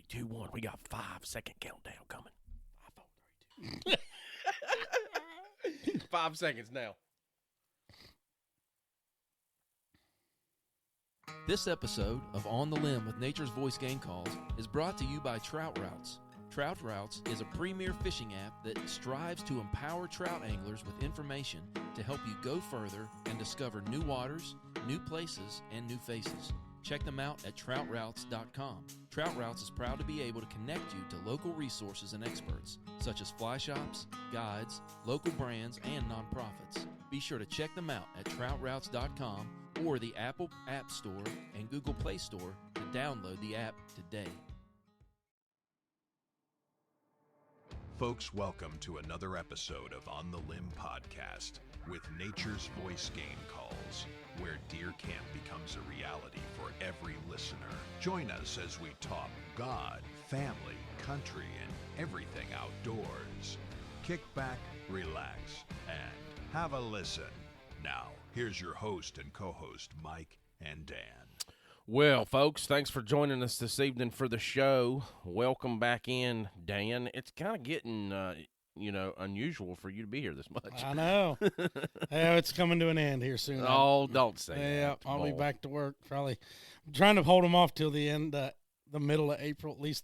2, 1. We got 5-second countdown coming. 5, 4, 3, 2. 5 seconds now. This episode of On the Limb with Nature's Voice Game Calls is brought to you by Trout Routes. Trout Routes is a premier fishing app that strives to empower trout anglers with information to help you go further and discover new waters, new places, and new faces. Check them out at troutroutes.com. Trout Routes is proud to be able to connect you to local resources and experts, such as fly shops, guides, local brands, and nonprofits. Be sure to check them out at troutroutes.com or the Apple App Store and Google Play Store to download the app today. Folks, welcome to another episode of On the Limb podcast with Nature's Voice Game Calls, where deer camp becomes a reality for every listener. Join us as we talk God, family, country, and everything outdoors. Kick back, relax, and have a listen. Now, here's your host and co-host, Mike and Dan. Well, folks, thanks for joining us this evening for the show. Welcome back in, Dan. It's kind of getting, unusual for you to be here this much. I know. Yeah, it's coming to an end here soon. Oh, don't say that. Yeah, I'll be back to work probably. I'm trying to hold them off till the end, the middle of April, at least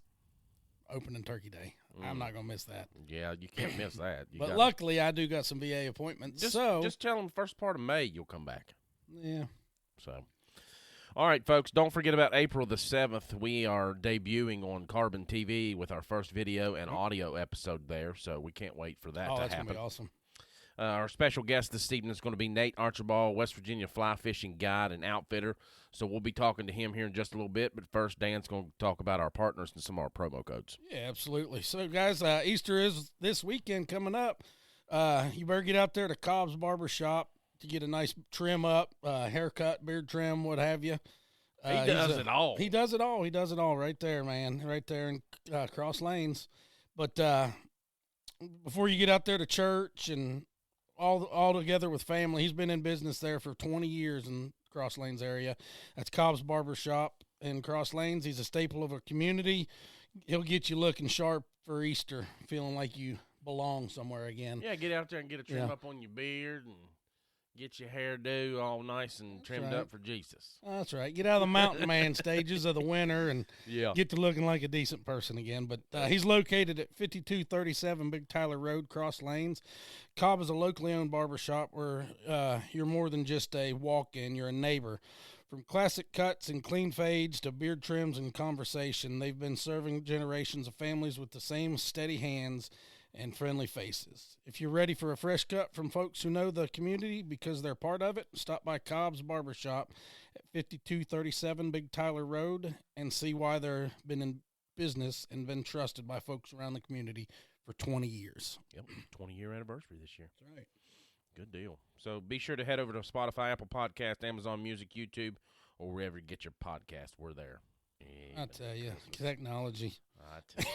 opening Turkey Day. I'm not going to miss that. Yeah, you can't miss that. But luckily, I do got some VA appointments. Just tell them first part of May you'll come back. Yeah. So, all right, folks, don't forget about April the 7th. We are debuting on Carbon TV with our first video and audio episode there, so we can't wait for that to happen. That's going to be awesome. Our special guest this evening is going to be Nate Archambault, West Virginia fly fishing guide and outfitter. So we'll be talking to him here in just a little bit. But first, Dan's going to talk about our partners and some of our promo codes. Yeah, absolutely. So, guys, Easter is this weekend coming up. You better get out there to Cobb's Barber Shop to get a nice trim up, haircut, beard trim, what have you. He does it all. He does it all. He does it all right there, man, right there in Cross Lanes. But before you get out there to church and all together with family, he's been in business there for 20 years in Cross Lanes area. That's Cobb's Barber Shop in Cross Lanes. He's a staple of our community. He'll get you looking sharp for Easter, feeling like you belong somewhere again. Yeah, get out there and get a trim up on your beard and get your hairdo all nice and trimmed up for Jesus. That's right. Get out of the mountain man stages of the winter and get to looking like a decent person again. But he's located at 5237 Big Tyler Road, Cross Lanes. Cobb is a locally owned barbershop where you're more than just a walk-in. You're a neighbor. From classic cuts and clean fades to beard trims and conversation, they've been serving generations of families with the same steady hands and friendly faces. If you're ready for a fresh cut from folks who know the community because they're part of it, stop by Cobb's Barbershop at 5237 Big Tyler Road and see why they've been in business and been trusted by folks around the community for 20 years. Yep, 20-year anniversary this year. That's right. Good deal. So be sure to head over to Spotify, Apple Podcast, Amazon Music, YouTube, or wherever you get your podcast. We're there. I tell you, technology. I tell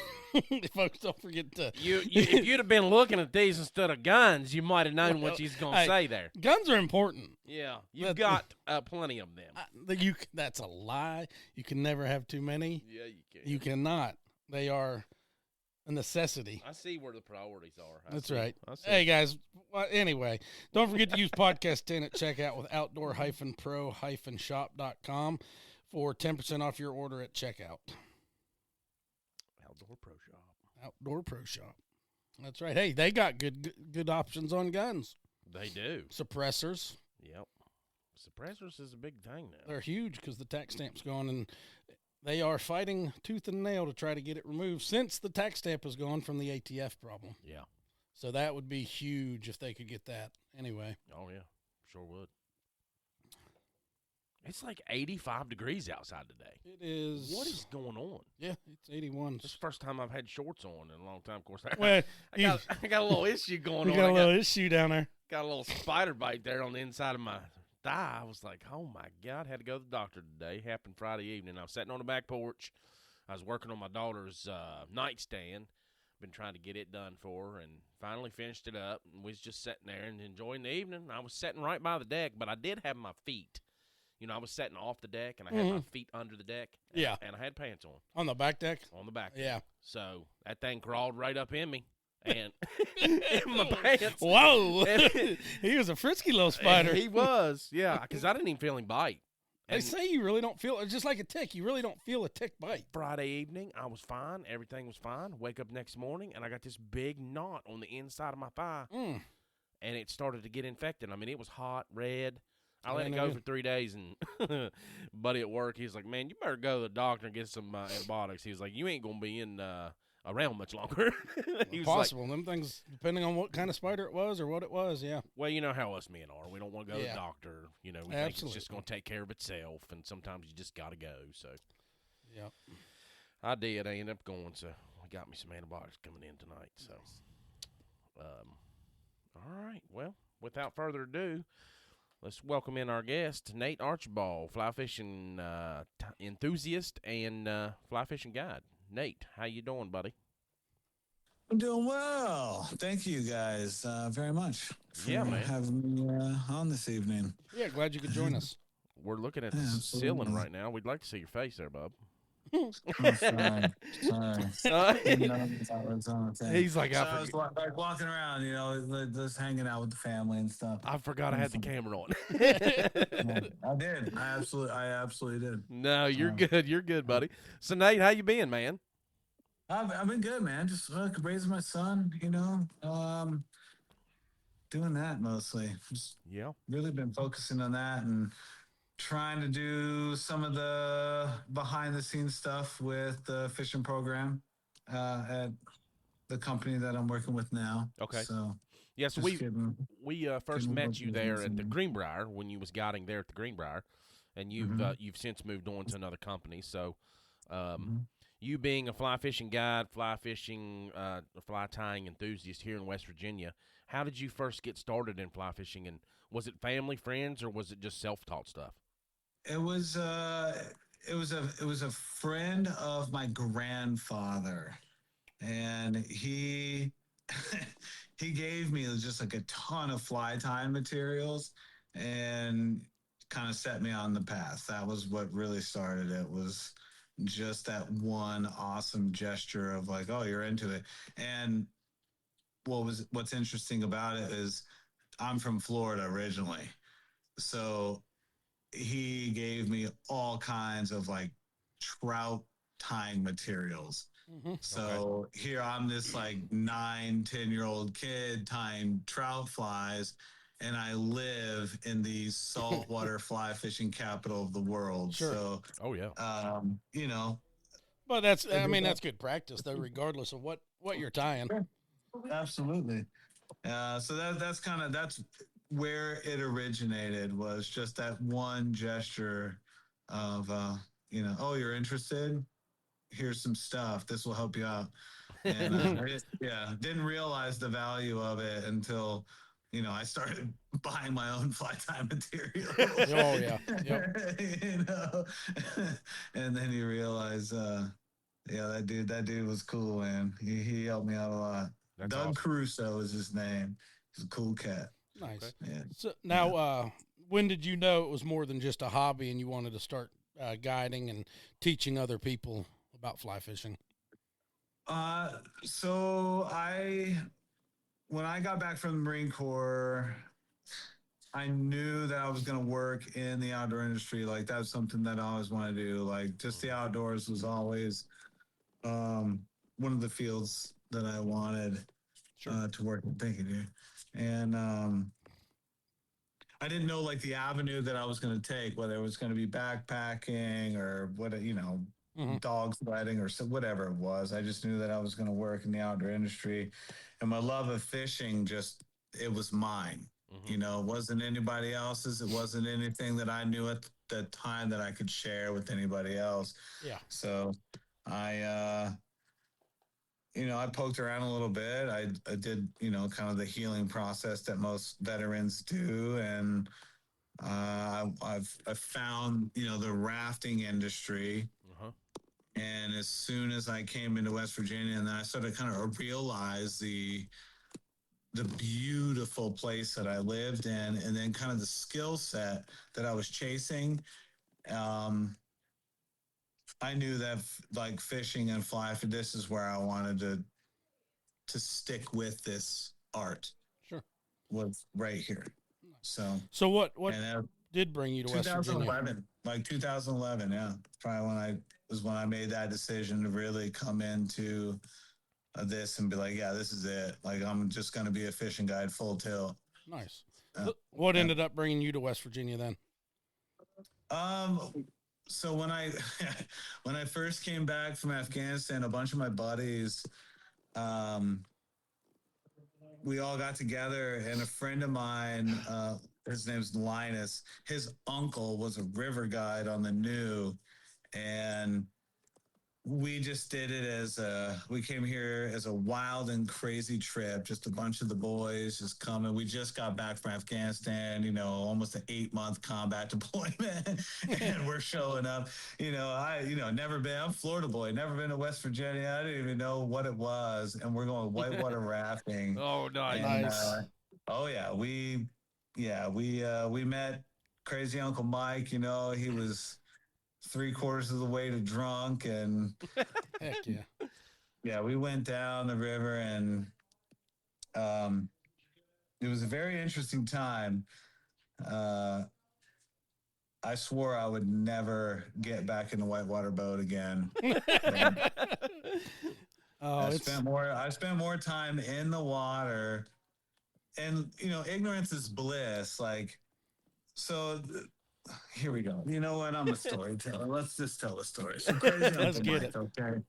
you. Folks, don't forget to. If you'd have been looking at these instead of guns, you might have known what she's going to say there. Guns are important. Yeah, you've got plenty of them. That's a lie. You can never have too many. Yeah, you can. You cannot. They are a necessity. I see where the priorities are. That's right. Hey, guys, anyway, don't forget to use Podcast 10 at checkout with outdoor-pro-shop.com for 10% off your order at checkout. Outdoor Pro Shop. Outdoor Pro Shop. That's right. Hey, they got good options on guns. They do. Suppressors. Yep. Suppressors is a big thing now. They're huge because the tax stamp's gone, and they are fighting tooth and nail to try to get it removed since the tax stamp is gone from the ATF problem. Yeah. So that would be huge if they could get that. Anyway. Oh, yeah. Sure would. It's like 85 degrees outside today. It is. What is going on? Yeah, it's 81. This is the first time I've had shorts on in a long time. Of course, well, I got a little issue going on. You got a little issue down there. Got a little spider bite there on the inside of my thigh. I was like, oh, my God. Had to go to the doctor today. Happened Friday evening. I was sitting on the back porch. I was working on my daughter's nightstand. Been trying to get it done for her and finally finished it up. And we was just sitting there and enjoying the evening. I was sitting right by the deck, but I did have my feet I was sitting off the deck, and I had my feet under the deck. And I had pants on. On the back deck? On the back deck. Yeah. So that thing crawled right up in me. And in my pants. Whoa. He was a frisky little spider. He was, yeah, because I didn't even feel him bite. They say you really don't feel it. Just like a tick. You really don't feel a tick bite. Friday evening, I was fine. Everything was fine. Wake up next morning, and I got this big knot on the inside of my thigh. And it started to get infected. I mean, it was hot, red. I let it go for 3 days, and buddy at work, he's like, man, you better go to the doctor and get some antibiotics. He was like, you ain't going to be in around much longer. He was possible. Like, them things, depending on what kind of spider it was or what it was, yeah. Well, you know how us men are. We don't want to go to the doctor. We think it's just going to take care of itself, and sometimes you just got to go. So, yeah, I did. I ended up going, so I got me some antibiotics coming in tonight. So, all right. Well, without further ado, let's welcome in our guest, Nate Archambault, fly fishing enthusiast and fly fishing guide. Nate, how you doing, buddy? I'm doing well. Thank you guys very much for having me on this evening. Yeah, glad you could join us. We're looking at the ceiling right now. We'd like to see your face there, bub. Oh, sorry. He's like, I was like walking around, just hanging out with the family and stuff. I forgot I had the camera on. I did. I absolutely did. No, you're good. You're good, buddy. So, Nate, how you been, man? I've been good, man. Just raising my son, doing that mostly. Just really been focusing on that and trying to do some of the behind-the-scenes stuff with the fishing program at the company that I'm working with now. Okay. So, yes, we first met you there at the Greenbrier when you was guiding there at the Greenbrier, and you've since moved on to another company. So, you being a fly fishing guide, fly tying enthusiast here in West Virginia, how did you first get started in fly fishing, and was it family, friends, or was it just self-taught stuff? It was a friend of my grandfather, and he gave me just like a ton of fly tying materials and kind of set me on the path. That was what really started it, was just that one awesome gesture of like, oh, you're into it. And what's interesting about it is I'm from Florida originally, so he gave me all kinds of like trout tying materials. So here I'm this like 9-10-year-old kid tying trout flies, and I live in the saltwater fly fishing capital of the world. Sure. So, But that's good practice though, regardless of what you're tying. Absolutely. So that's where it originated, was just that one gesture of, oh, you're interested? Here's some stuff. This will help you out. And didn't realize the value of it until, I started buying my own fly tie material. Oh, yeah. Yep. And then you realize, that dude was cool, man. He helped me out a lot. That's Doug awesome. Caruso is his name. He's a cool cat. Nice. Okay. Yeah. So now, when did you know it was more than just a hobby and you wanted to start guiding and teaching other people about fly fishing? So when I got back from the Marine Corps, I knew that I was going to work in the outdoor industry. Like, that's something that I always wanted to do. Like, just the outdoors was always one of the fields that I wanted to work in. Thank you, dude. And I didn't know like the avenue that I was going to take, whether it was going to be backpacking or dog sledding or whatever it was. I just knew that I was going to work in the outdoor industry, and my love of fishing it was mine. It wasn't anybody else's. It wasn't anything that I knew at the time that I could share with anybody else. Yeah. So I poked around a little bit. I did, kind of the healing process that most veterans do. And I've found, the rafting industry. And as soon as I came into West Virginia, and then I started kind of realize the the beautiful place that I lived in, and then kind of the skill set that I was chasing. Um, I knew that like fishing and fly for this is where I wanted to stick with this art. Sure. Was right here. So what and did bring you to West Virginia? 2011, like 2011, yeah, probably when I made that decision to really come into this and be like, yeah, this is it. Like I'm just going to be a fishing guide full tilt. Nice. What ended up bringing you to West Virginia then? So when I when I first came back from Afghanistan, a bunch of my buddies, we all got together, and a friend of mine, his name's Linus, his uncle was a river guide on the New, and we just did it we came here as a wild and crazy trip, just a bunch of the boys just coming. We just got back from Afghanistan, almost an 8-month combat deployment, and we're showing up. I'm Florida boy, never been to West Virginia. I didn't even know what it was, and we're going whitewater rafting. Oh, nice. We met crazy Uncle Mike. He was 3/4 of the way to drunk, and heck yeah, we went down the river, and it was a very interesting time. I swore I would never get back in the whitewater boat again. I spent more time in the water, and ignorance is bliss. Like, so here we go. You know what? I'm a storyteller. Let's just tell a story. So crazy Uncle Mike, okay?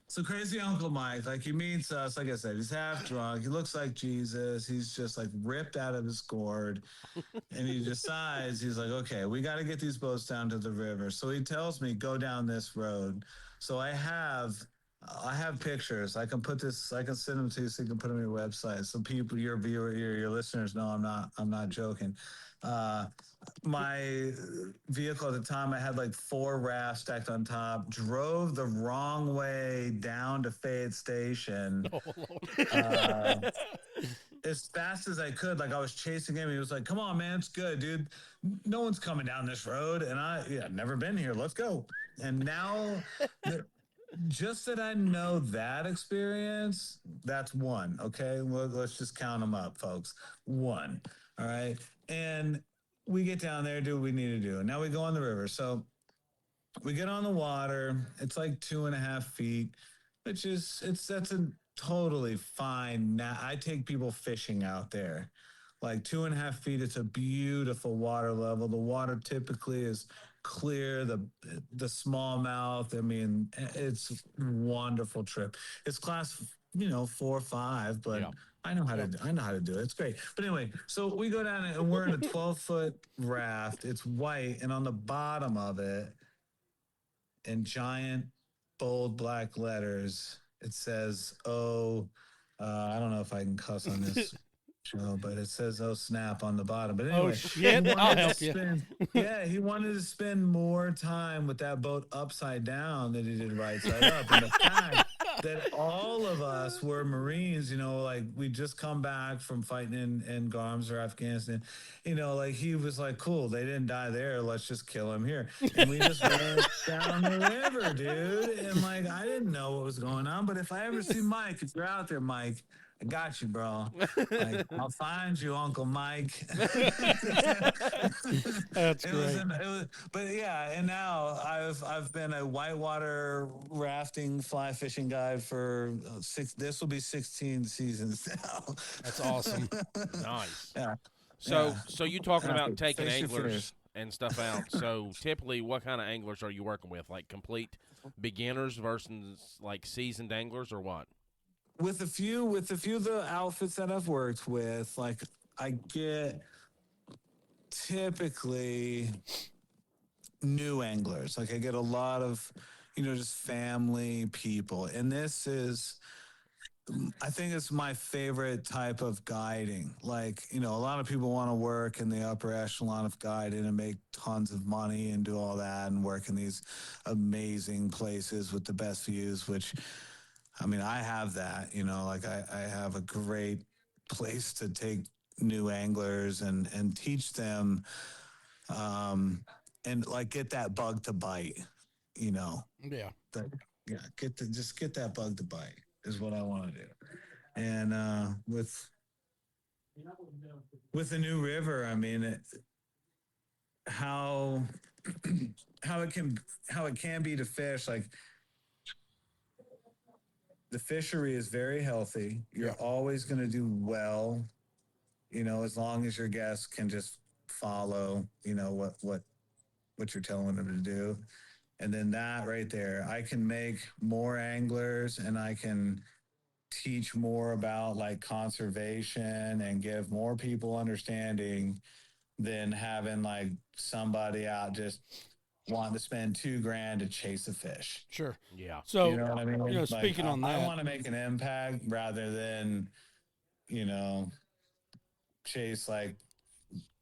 So crazy Uncle Mike, like he meets us, like I said, he's half drunk. He looks like Jesus. He's just like ripped out of his gourd. And he decides, he's like, okay, we got to get these boats down to the river. So he tells me, go down this road. So I have pictures. I can send them to you so you can put them on your website. So people, your listeners know I'm not joking. My vehicle at the time, I had like 4 rafts stacked on top, drove the wrong way down to Fayette Station. As fast as I could. Like I was chasing him. He was like, come on, man, it's good, dude. No one's coming down this road. And I've never been here. Let's go. And now just that I know that experience, that's 1. Okay. Well, let's just count them up, folks. 1. All right. And we get down there, do what we need to do. And now we go on the river. So we get on the water. It's like 2.5 feet, that's a totally fine. Now I take people fishing out there, like 2.5 feet. It's a beautiful water level. The water typically is clear, the smallmouth. I mean, it's a wonderful trip. It's class, 4 or 5, but yeah. I know how to do it. It's great. But anyway, so we go down and we're in a 12-foot raft. It's white, and on the bottom of it, in giant, bold black letters, it says, I don't know if I can cuss on this show, but it says, oh, snap on the bottom. But anyway, shit, I'll help you. He wanted to spend more time with that boat upside down than he did right side up. And the fact that all of us were Marines, like we just come back from fighting in Garms or Afghanistan, like he was like, cool, they didn't die there, let's just kill him here. And we just went down the river, dude. And like, I didn't know what was going on, but if I ever see Mike, if you're out there, Mike, I got you, bro. Like, I'll find you, Uncle Mike. That's great. But yeah, and now I've been a whitewater rafting, fly fishing guide for 6. This will be 16 seasons now. That's awesome. Nice. Yeah. So you talking about taking anglers and stuff out. So typically, what kind of anglers are you working with? Like complete beginners versus like seasoned anglers, or what? With a few of the outfits that I've worked with, like I get typically new anglers. Like I get a lot of, just family people. And this is, I think it's my favorite type of guiding. Like, a lot of people want to work in the upper echelon of guiding and make tons of money and do all that and work in these amazing places with the best views, which, I mean, I have that, like I have a great place to take new anglers and teach them, and like get that bug to bite, you know. Yeah. Yeah, just get that bug to bite is what I want to do. And with the new river, I mean, how how it can how it can be to fish, like the fishery is very healthy. You're always going to do well, you know, as long as your guests can just follow, you know, what you're telling them to do. And then that right there, I can make more anglers and I can teach more about like conservation and give more people understanding than having like somebody out just wanting to spend $2,000 to chase a fish. Sure. Yeah. So, you know what I mean? you know, Like, speaking on I that, want to make an impact rather than, you know, chase like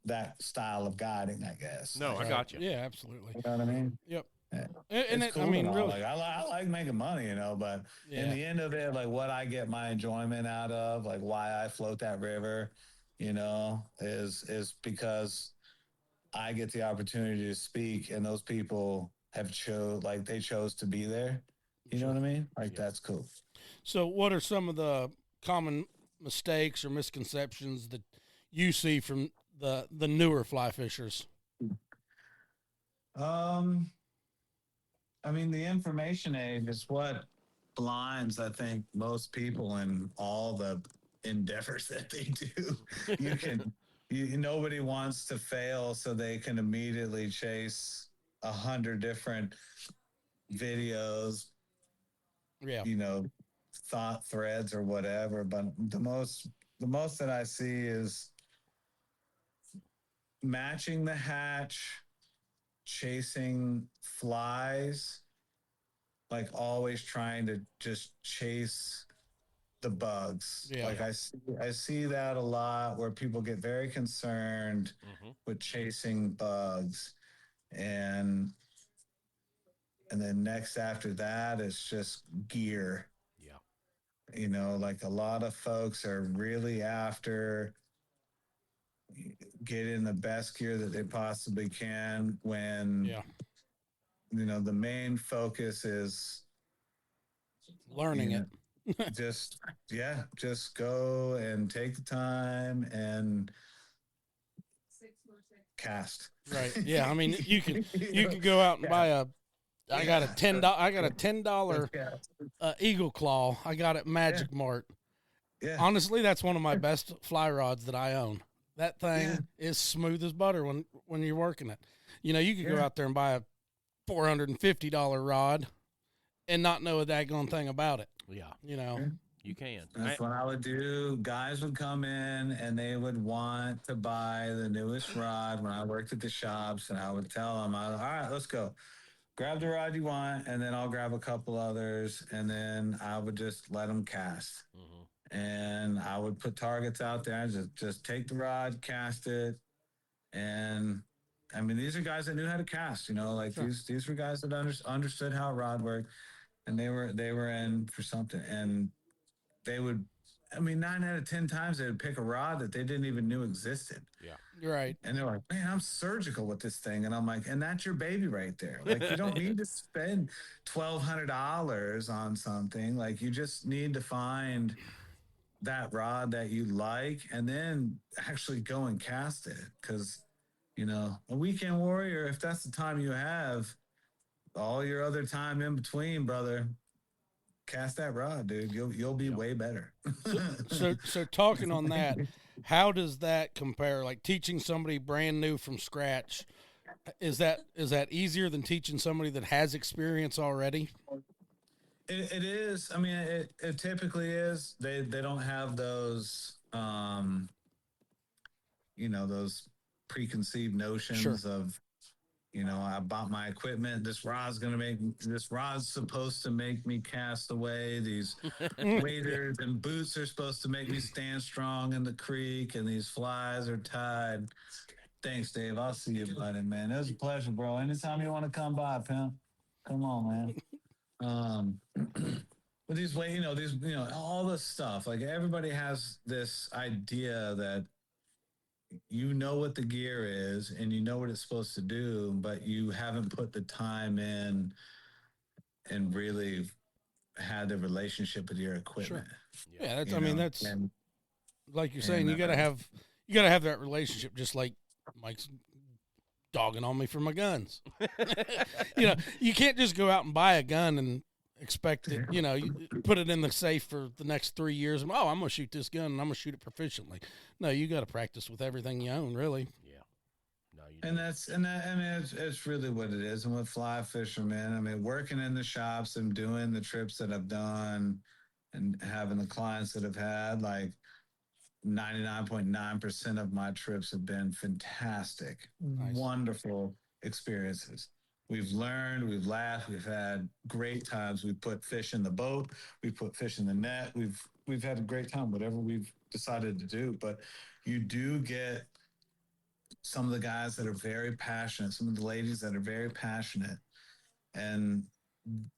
that style of guiding, I guess. No, like, I got you. Yeah, absolutely. You know what I mean? Yep. Yeah. And It's it, I cool mean, and all. really, Like I like making money, you know, but in yeah. the end of it, like what I get my enjoyment out of, like why I float that river, you know, is because I get the opportunity to speak and those people have they chose to be there. You know what I mean? Like that's cool. So, what are some of the common mistakes or misconceptions that you see from the newer fly fishers? I mean, the information age is what blinds, I think, most people in all the endeavors that they do. You can, nobody wants to fail, so they can immediately chase 100 different videos, Yeah. you know, thought threads or whatever. But the most that I see is matching the hatch, chasing flies, like always trying to just chase the bugs. Yeah. Like I see that a lot where people get very concerned with chasing bugs. And then next after that is just gear. Yeah. You know, like a lot of folks are really after getting the best gear that they possibly can when you know the main focus is learning it. just go and take the time and cast. Right. Yeah. I mean, you can go out and buy I got a $10 Eagle Claw. I got at Magic Mart. Yeah. Honestly, that's one of my best fly rods that I own. That thing is smooth as butter when you're working it. You know, you could go out there and buy a $450 rod and not know a daggone thing about it. Yeah. You know. You can. That's what I would do. Guys would come in and they would want to buy the newest rod when I worked at the shops, and I would tell them, all right, let's go. Grab the rod you want, and then I'll grab a couple others, and then I would just let them cast. And I would put targets out there. Just take the rod, cast it, and I mean, these are guys that knew how to cast. You know, like these were guys that understood how a rod worked, and they were in for something. And they would, I mean, 9 out of 10 times they would pick a rod that they didn't even knew existed. Yeah. You're right. And they're like, man, I'm surgical with this thing. And I'm like, and that's your baby right there. Like, you don't need to spend $1,200 on something. Like, you just need to find that rod that you like and then actually go and cast it. Because, you know, a weekend warrior, if that's the time you have, all your other time in between, brother, cast that rod, dude. You'll be way better. So talking on that, how does that compare? Like teaching somebody brand new from scratch, is that easier than teaching somebody that has experience already? It is. I mean, it typically is. They don't have those you know, those preconceived notions of, you know, I bought my equipment. This rod's supposed to make me cast away. These waders and boots are supposed to make me stand strong in the creek, and these flies are tied. Thanks, Dave. I'll see you, buddy, man. It was a pleasure, bro. Anytime you want to come by, pimp, come on, man. with these way, all this stuff. Like everybody has this idea that you know what the gear is and you know what it's supposed to do, but you haven't put the time in and really had the relationship with your equipment. Sure. Yeah, that's and, like you're saying, you gotta have that relationship, just like Mike's dogging on me for my guns. You can't just go out and buy a gun and expect it, you put it in the safe for the next 3 years and, I'm going to shoot this gun and I'm going to shoot it proficiently. No, you got to practice with everything you own, really. Yeah. No, you it's really what it is. And with fly fishermen, working in the shops and doing the trips that I've done and having the clients that I've had, like 99.9% of my trips have been fantastic, nice, wonderful experiences. We've learned, we've laughed, we've had great times. We've put fish in the boat, we've put fish in the net. We've had a great time, whatever we've decided to do. But you do get some of the guys that are very passionate, some of the ladies that are very passionate, and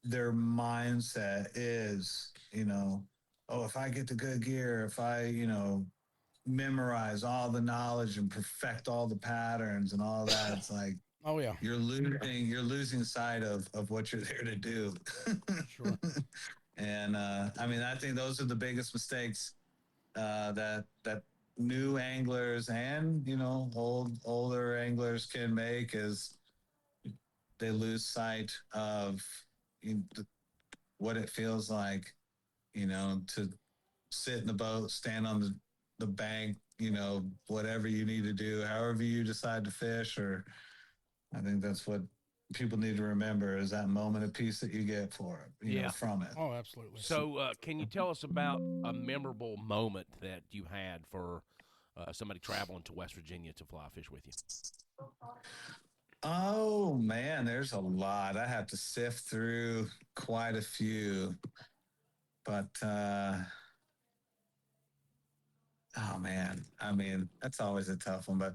their mindset is, if I get the good gear, if I, memorize all the knowledge and perfect all the patterns and all that, it's like, oh yeah, you're losing sight of what you're there to do. Sure. And I think those are the biggest mistakes that new anglers and older anglers can make, is they lose sight of what it feels like, to sit in the boat, stand on the bank, whatever you need to do, however you decide to fish. Or I think that's what people need to remember, is that moment of peace that you get from it. Oh, absolutely. So can you tell us about a memorable moment that you had for somebody traveling to West Virginia to fly fish with you? Oh man, there's a lot. I have to sift through quite a few, but oh man, that's always a tough one. But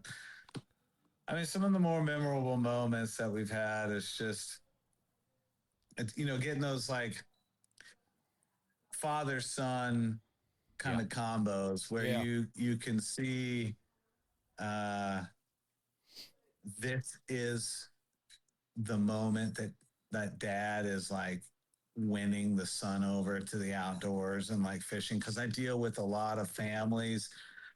some of the more memorable moments that we've had is just, getting those like father-son kind of combos where you can see this is the moment that dad is like winning the son over to the outdoors and like fishing. Because I deal with a lot of families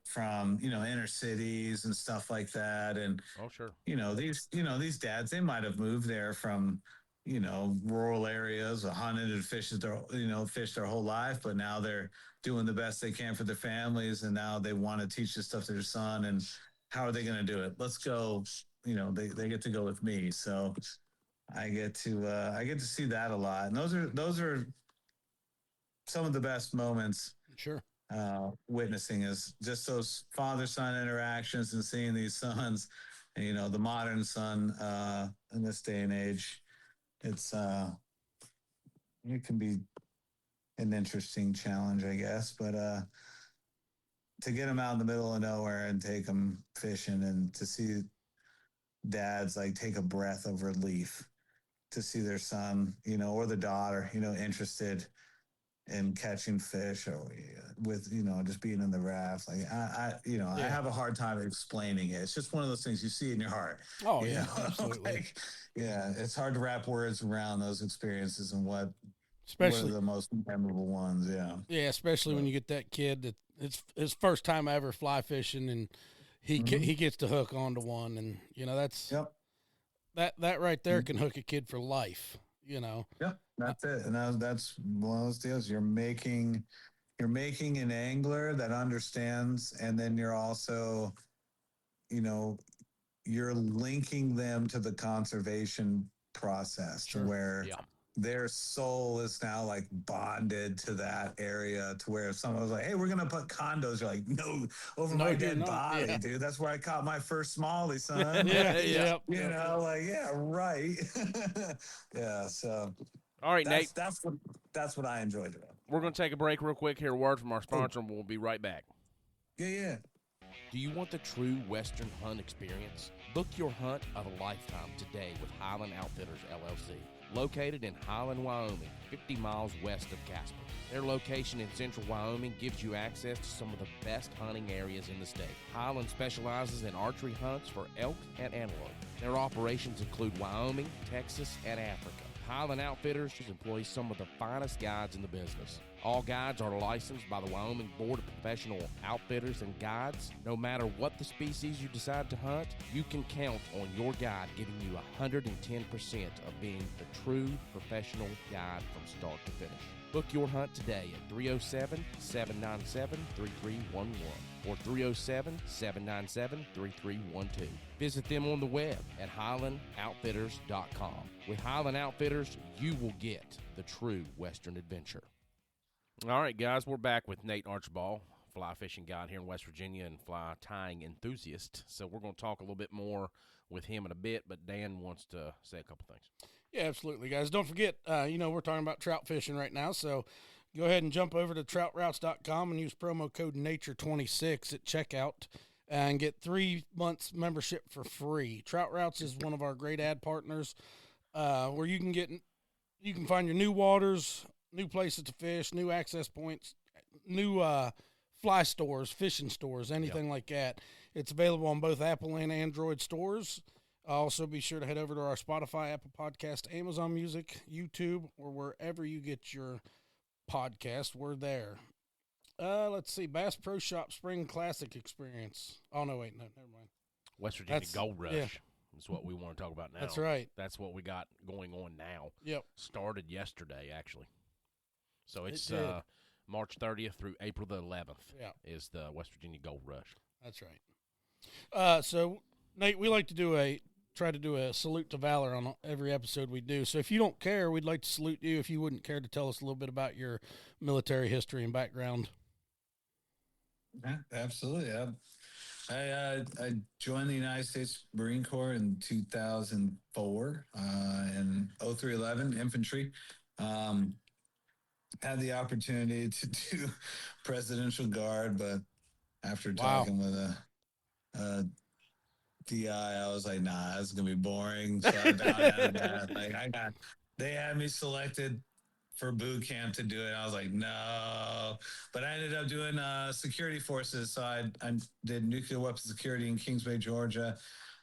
from inner cities and stuff like that, and sure, these dads, they might have moved there from rural areas, hunted and fished their whole life, but now they're doing the best they can for their families, and now they want to teach this stuff to their son. And how are they going to do it? Let's go. They get to go with me, so I get to see that a lot. And those are some of the best moments. Sure. Witnessing is just those father-son interactions and seeing these sons, and, the modern son in this day and age. It's it can be an interesting challenge, I guess, but to get them out in the middle of nowhere and take them fishing, and to see dads like take a breath of relief to see their son, or the daughter, interested in catching fish, or with, just being in the raft. Like I have a hard time explaining it. It's just one of those things you see in your heart. Oh yeah, absolutely. It's hard to wrap words around those experiences and what are the most memorable ones. Yeah, especially when you get that kid that it's his first time ever fly fishing, and he gets to hook onto one, and that's that right there can hook a kid for life. Yep, that's it. And that's one of those deals. You're making an angler that understands, and then you're also, you're linking them to the conservation process, to where their soul is now like bonded to that area, to where if someone was like, hey, we're going to put condos, you're like, no, over my dead body, dude. That's where I caught my first smallie, son. Right. Yeah. So, all right, Nate. That's what I enjoyed about it. We're going to take a break real quick, hear a word from our sponsor, and we'll be right back. Yeah. Do you want the true Western hunt experience? Book your hunt of a lifetime today with Highland Outfitters, LLC. located in Highland, Wyoming, 50 miles west of Casper. Their location in central Wyoming gives you access to some of the best hunting areas in the state. Highland specializes in archery hunts for elk and antelope. Their operations include Wyoming, Texas, and Africa. Highland Outfitters employs some of the finest guides in the business. All guides are licensed by the Wyoming Board of Professional Outfitters and Guides. No matter what the species you decide to hunt, you can count on your guide giving you 110% of being the true professional guide from start to finish. Book your hunt today at 307-797-3311 or 307-797-3312. Visit them on the web at HighlandOutfitters.com. With Highland Outfitters, you will get the true Western adventure. All right, guys, we're back with Nate Archambault, fly fishing guide here in West Virginia and fly tying enthusiast. So we're going to talk a little bit more with him in a bit, but Dan wants to say a couple things. Yeah, absolutely, guys. Don't forget, we're talking about trout fishing right now, so go ahead and jump over to troutroutes.com and use promo code NATURE26 at checkout and get 3 months membership for free. Trout Routes is one of our great ad partners where you can find your new waters, new places to fish, new access points, new fly stores, fishing stores, anything like that. It's available on both Apple and Android stores. Also, be sure to head over to our Spotify, Apple Podcast, Amazon Music, YouTube, or wherever you get your podcast. We're there. Let's see. Bass Pro Shop Spring Classic Experience. Oh, no, wait. No, never mind. West Virginia Gold Rush is what we want to talk about now. That's right. That's what we got going on now. Yep. Started yesterday, actually. So it's March 30th through April the 11th is the West Virginia Gold Rush. That's right. So, Nate, we like to try to do a salute to valor on every episode we do. So if you don't care, we'd like to salute you if you wouldn't care to tell us a little bit about your military history and background. Yeah, absolutely. I joined the United States Marine Corps in 2004 in 0311 infantry. Had the opportunity to do Presidential Guard, but after talking with a DI, I was like, nah, this is gonna be boring. So I bowed out of that. They had me selected for boot camp to do it. I was like, no, but I ended up doing security forces. So I did nuclear weapons security in Kings Bay, Georgia.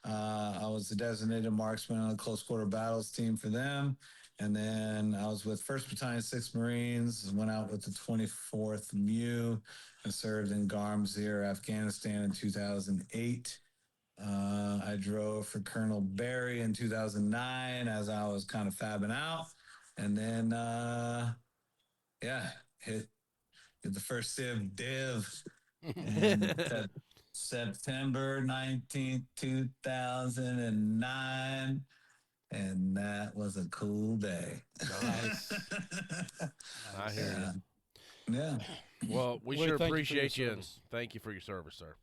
I was the designated marksman on the close quarter battles team for them. And then I was with 1st Battalion, 6th Marines, went out with the 24th MU and served in Garmsir, Afghanistan in 2008. I drove for Colonel Barry in 2009 as I was kind of fabbing out. And then, hit the first Civ Div in September 19th, 2009. And that was a cool day. Nice. I hear you. Yeah. Well, we sure appreciate you and thank you for your service, sir.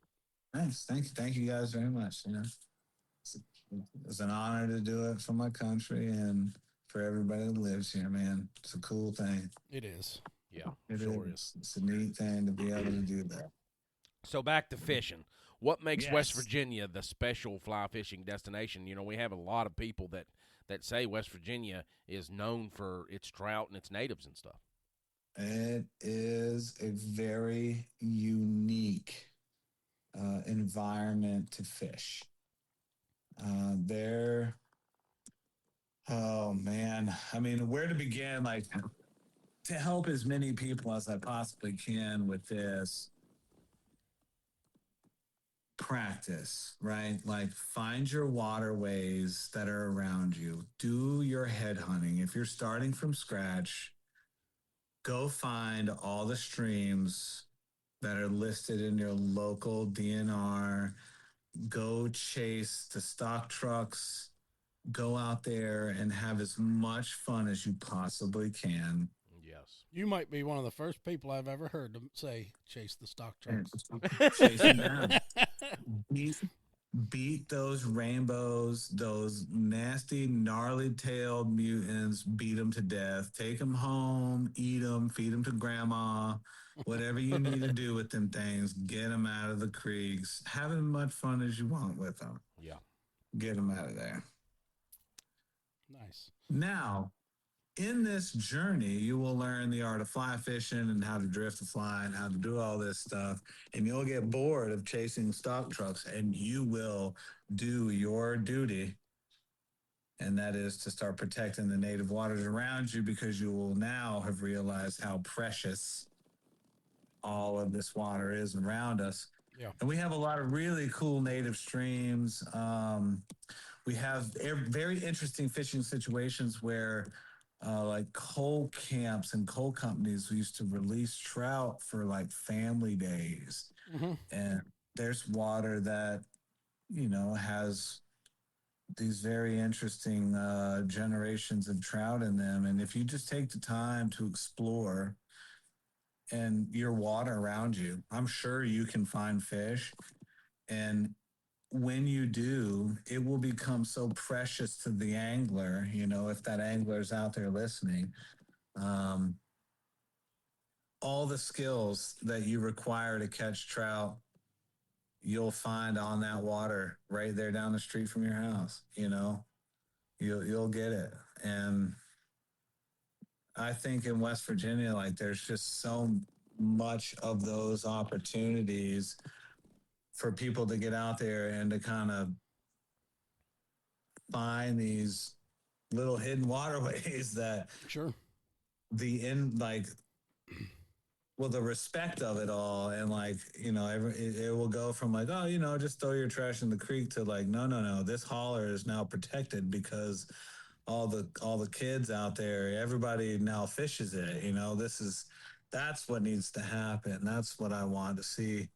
Thanks. Thank you guys very much. It's an honor to do it for my country and for everybody that lives here, man. It's a cool thing. It is. Yeah, it sure is. It's a neat thing to be able to do that. So back to fishing. What makes West Virginia the special fly fishing destination? We have a lot of people that say West Virginia is known for its trout and its natives and stuff. It is a very unique environment to fish. Oh man, I mean, where to begin? Like, to help as many people as I possibly can with this. Practice, right? Like, find your waterways that are around you. Do your head hunting. If you're starting from scratch, go find all the streams that are listed in your local DNR. Go chase the stock trucks. Go out there and have as much fun as you possibly can. Yes. You might be one of the first people I've ever heard to say chase the stock trucks. Chase them down. Beat those rainbows, those nasty, gnarly-tailed mutants, beat them to death. Take them home, eat them, feed them to grandma, whatever you need to do with them things. Get them out of the creeks. Have as much fun as you want with them. Yeah. Get them out of there. Nice. Now, in this journey, you will learn the art of fly fishing and how to drift a fly and how to do all this stuff. And you'll get bored of chasing stock trucks, and you will do your duty. And that is to start protecting the native waters around you, because you will now have realized how precious all of this water is around us. Yeah. And we have a lot of really cool native streams. We have very interesting fishing situations where like coal camps and coal companies used to release trout for like family days. Mm-hmm. And there's water that, has these very interesting generations of trout in them. And if you just take the time to explore and your water around you, I'm sure you can find fish. And when you do, it will become so precious to the angler, if that angler is out there listening. All the skills that you require to catch trout, you'll find on that water right there down the street from your house. You'll get it. And I think in West Virginia, like, there's just so much of those opportunities for people to get out there and to kind of find these little hidden waterways that Sure. the respect of it all. And like, it will go from like, oh, just throw your trash in the creek to like, no, this holler is now protected because all the kids out there, everybody now fishes it. That's what needs to happen. That's what I want to see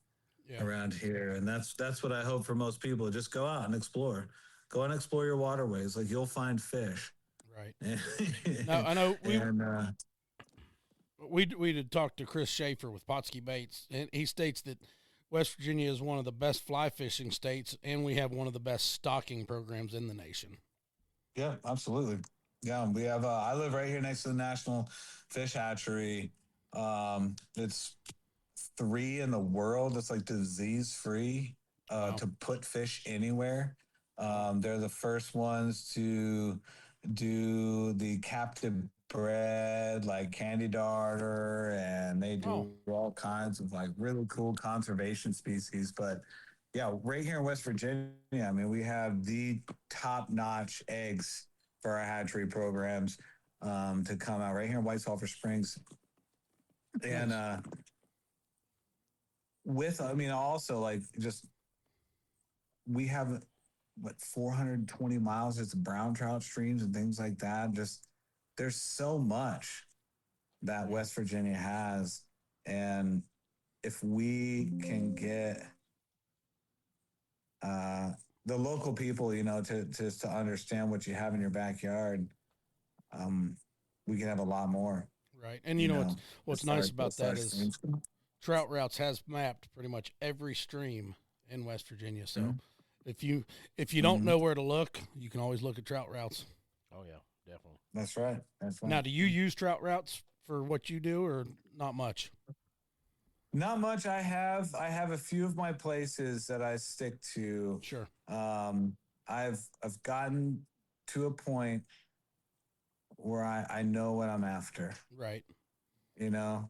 around here. And that's what I hope for most people. Just go out and explore. Go and explore your waterways. Like, you'll find fish. Right. Now, I know we did talk to Chris Schaefer with Potsky Baits, and he states that West Virginia is one of the best fly fishing states, and we have one of the best stocking programs in the nation. Yeah, absolutely. Yeah, we have. I live right here next to the National Fish Hatchery. It's 3 in the world. It's like disease-free to put fish anywhere. They're the first ones to do the captive bred, like candy darter, and they do all kinds of like really cool conservation species. But yeah, right here in West Virginia, I mean, we have the top-notch eggs for our hatchery programs to come out right here in White Sulphur Springs. And also like just, we have 420 miles of brown trout streams and things like that. Just, there's so much that West Virginia has. And if we can get the local people, to understand what you have in your backyard, we can have a lot more. Right. And what's nice about that is Trout Routes has mapped pretty much every stream in West Virginia. So if you don't know where to look, you can always look at Trout Routes. Oh yeah, definitely. That's right. Now, do you use Trout Routes for what you do, or not much? Not much. I have a few of my places that I stick to. Sure. I've gotten to a point where I know what I'm after. Right. Now,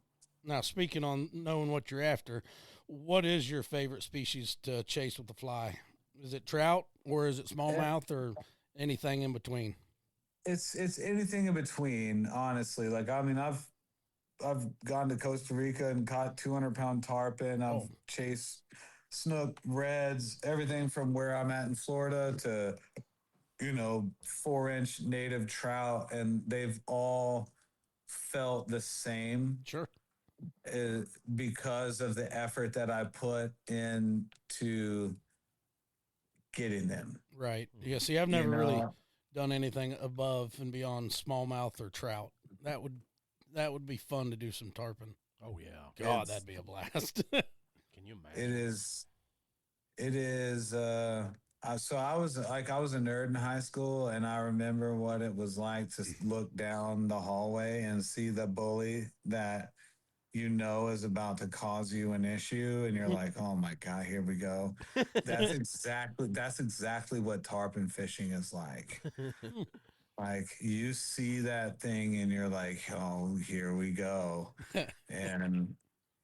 speaking on knowing what you're after, what is your favorite species to chase with the fly? Is it trout, or is it smallmouth, or anything in between? It's anything in between, honestly. Like, I mean, I've gone to Costa Rica and caught 200-pound tarpon. I've chased snook, reds, everything from where I'm at in Florida to, 4-inch native trout, and they've all felt the same. Sure. Because of the effort that I put into getting them. Right. Yeah. See, I've never really done anything above and beyond smallmouth or trout. That would be fun to do some tarpon. Oh yeah. God, that'd be a blast. Can you imagine? It is. So I was a nerd in high school, and I remember what it was like to look down the hallway and see the bully that is about to cause you an issue, and you're like, oh my God, here we go. That's exactly what tarpon fishing is like. Like you see that thing and you're like, oh, here we go. And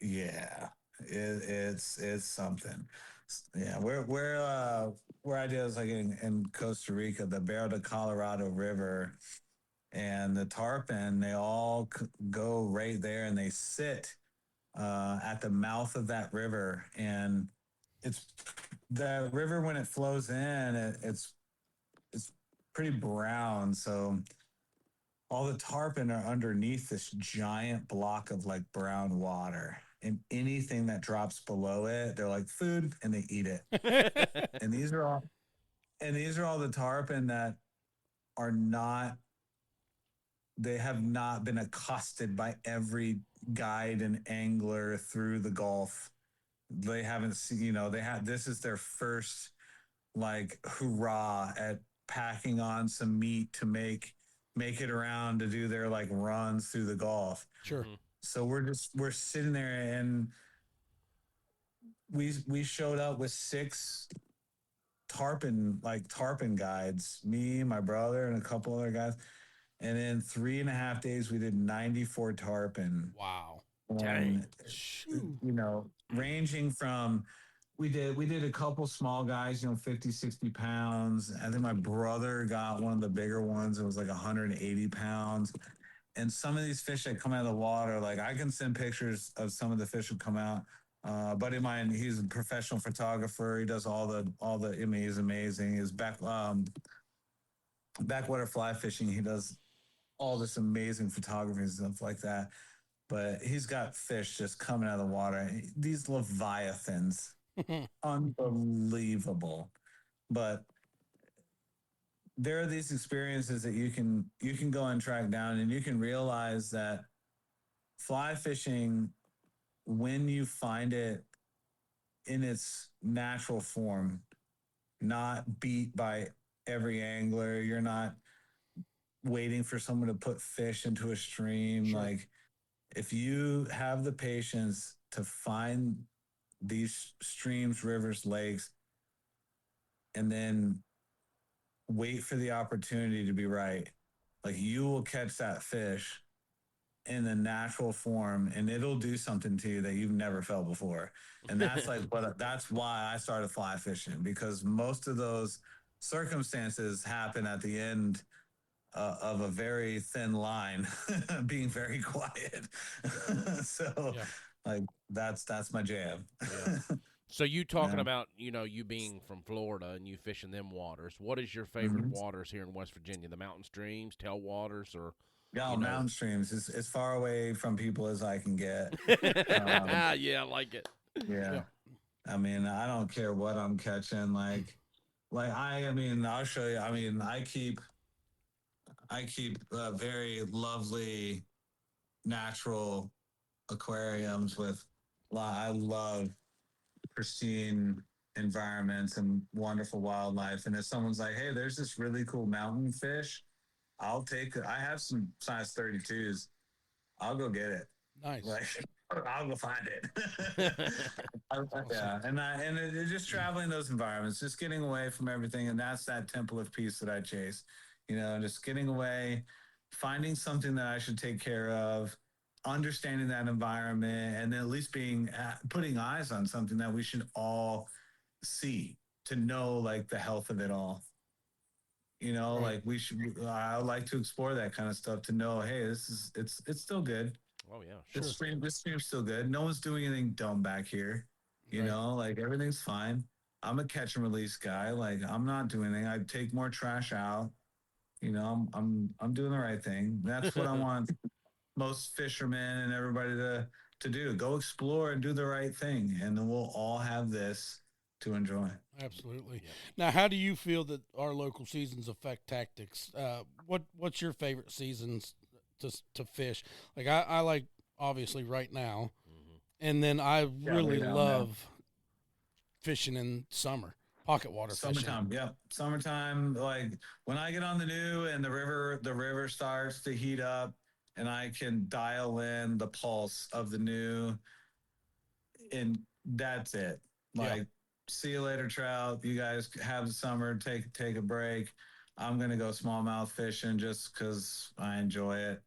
yeah, it's something. Yeah, where I did was like in Costa Rica, the Barra de Colorado River, and the tarpon, they all go right there and they sit at the mouth of that river. And it's the river when it flows in, it's pretty brown. So all the tarpon are underneath this giant block of like brown water. And anything that drops below it, they're like food and they eat it. And these are all the tarpon that are not, they have not been accosted by every guide and angler through the Gulf. They haven't seen, they have, this is their first like hurrah at packing on some meat to make it around to do their like runs through the Gulf. Sure. So we're sitting there, and we showed up with 6 tarpon guides, me, my brother, and a couple other guys. And in 3.5 days, we did 94 tarpon. Wow. And, ranging from, we did a couple small guys, 50, 60 pounds. I think my brother got one of the bigger ones. It was like 180 pounds. And some of these fish that come out of the water, like I can send pictures of some of the fish that come out. Buddy of mine, he's a professional photographer. He does all the, I mean, he's amazing. He's backwater fly fishing. He does all this amazing photography and stuff like that. But he's got fish just coming out of the water. These leviathans, unbelievable. But there are these experiences that you can go and track down, and you can realize that fly fishing, when you find it in its natural form, not beat by every angler, you're not waiting for someone to put fish into a stream. Sure. Like if you have the patience to find these streams, rivers, lakes, and then wait for the opportunity to be right, like you will catch that fish in the natural form, and it'll do something to you that you've never felt before. And that's like that's why I started fly fishing, because most of those circumstances happen at the end of a very thin line, being very quiet. So like that's my jam. So you talking about, you being from Florida and you fishing them waters. What is your favorite waters here in West Virginia? The mountain streams, tailwaters, or? Yeah, mountain streams. As far away from people as I can get. Yeah, I like it. Yeah. I mean, I don't care what I'm catching. I'll show you. I mean, I keep very lovely natural aquariums with, I love pristine environments and wonderful wildlife. And if someone's like, hey, there's this really cool mountain fish, I'll take it. I have some size 32s. I'll go get it. Nice. I'll go find it. Yeah. And it's just traveling those environments, just getting away from everything. And that's that temple of peace that I chase, just getting away, finding something that I should take care of, understanding that environment, and then at least putting eyes on something that we should all see, to know like the health of it all. Right. Like I would like to explore that kind of stuff, to know, hey, it's still good. Oh yeah, sure. This stream's still good. No one's doing anything dumb back here. Like everything's fine. I'm a catch and release guy. Like I'm not doing anything. I take more trash out. I'm doing the right thing. That's what I want most fishermen and everybody to do. Go explore and do the right thing, and then we'll all have this to enjoy. Absolutely. Yeah. Now, how do you feel that our local seasons affect tactics? What's your favorite seasons to fish? Like I like, obviously, right now, and then I really love fishing in summer, pocket water summertime fishing. Summertime. Like when I get on the new and the river starts to heat up, and I can dial in the pulse of the new, and that's it. Like, see you later, trout. You guys have the summer. Take a break. I'm going to go smallmouth fishing just because I enjoy it.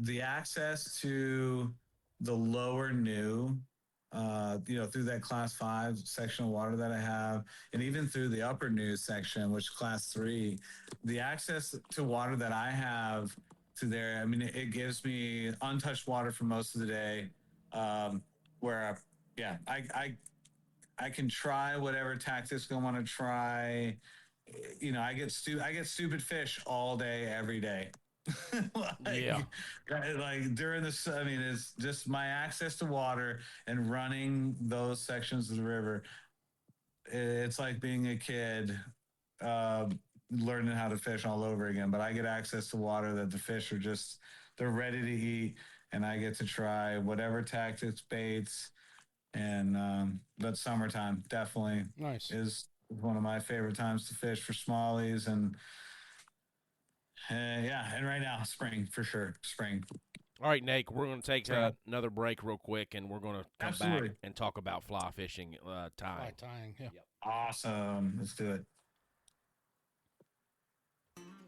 The access to the lower new, through that class 5 section of water that I have, and even through the upper new section, which class 3, the access to water that I have to there, I mean, it gives me untouched water for most of the day, where, I can try whatever tactics I want to try. I get stupid fish all day, every day. Yeah. like during this, I mean, it's just my access to water and running those sections of the river. It's like being a kid, uh, learning how to fish all over again. But I get access to water that the fish are just, they're ready to eat. And I get to try whatever tactics, baits, and but summertime definitely Nice. is one of my favorite times to fish for smallies, and and right now spring for sure, spring. All right, Nate, we're going to take another break real quick, and we're going to come back and talk about fly fishing, tying. Fly tying, yeah. Yep. Awesome. Let's do it.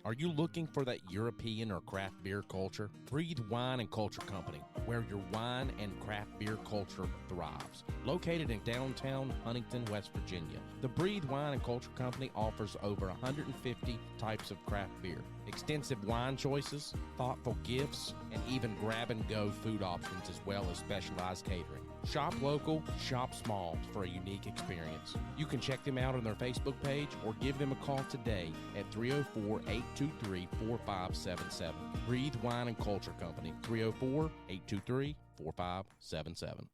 Are you looking for that European or craft beer culture? Breathe Wine and Culture Company, where your wine and craft beer culture thrives. Located in downtown Huntington, West Virginia, the Breathe Wine and Culture Company offers over 150 types of craft beer, extensive wine choices, thoughtful gifts, and even grab-and-go food options, as well as specialized catering. Shop local, shop small for a unique experience. You can check them out on their Facebook page or give them a call today at 304-823-4577. Breathe Wine and Culture Company, 304-823-4577.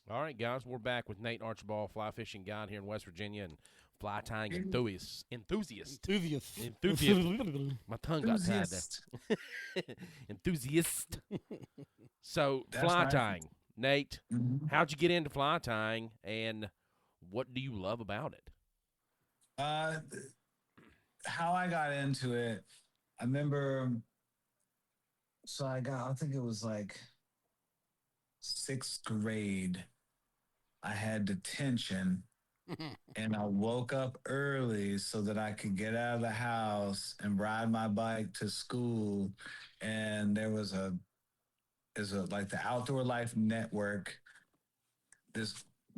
All right, guys, we're back with Nate Archambault, fly fishing guide here in West Virginia and fly tying enthusiast. My tongue got tied there. Enthusiast. So, fly tying. Nate, how'd you get into fly tying, and what do you love about it? How I got into it, I remember. So I think it was like 6th grade. I had detention, and I woke up early so that I could get out of the house and ride my bike to school. And there was like the Outdoor Life Network. This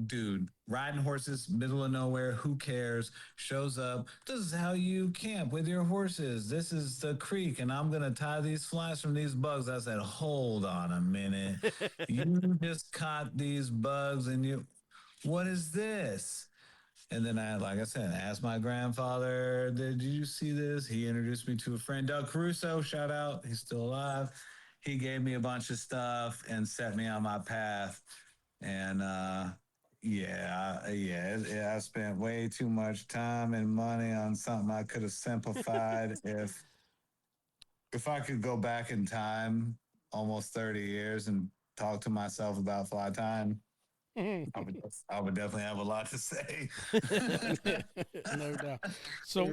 dude riding horses, middle of nowhere, who cares, shows up. This is how you camp with your horses. This is the creek, and I'm gonna tie these flies from these bugs. I said, hold on a minute. You just caught these bugs, and what is this? And then like I said, asked my grandfather, did you see this? He introduced me to a friend, Doug Caruso, shout out, he's still alive. He gave me a bunch of stuff and set me on my path. And I spent way too much time and money on something I could have simplified. If I could go back in time almost 30 years and talk to myself about fly tying, I would definitely have a lot to say. No doubt. So,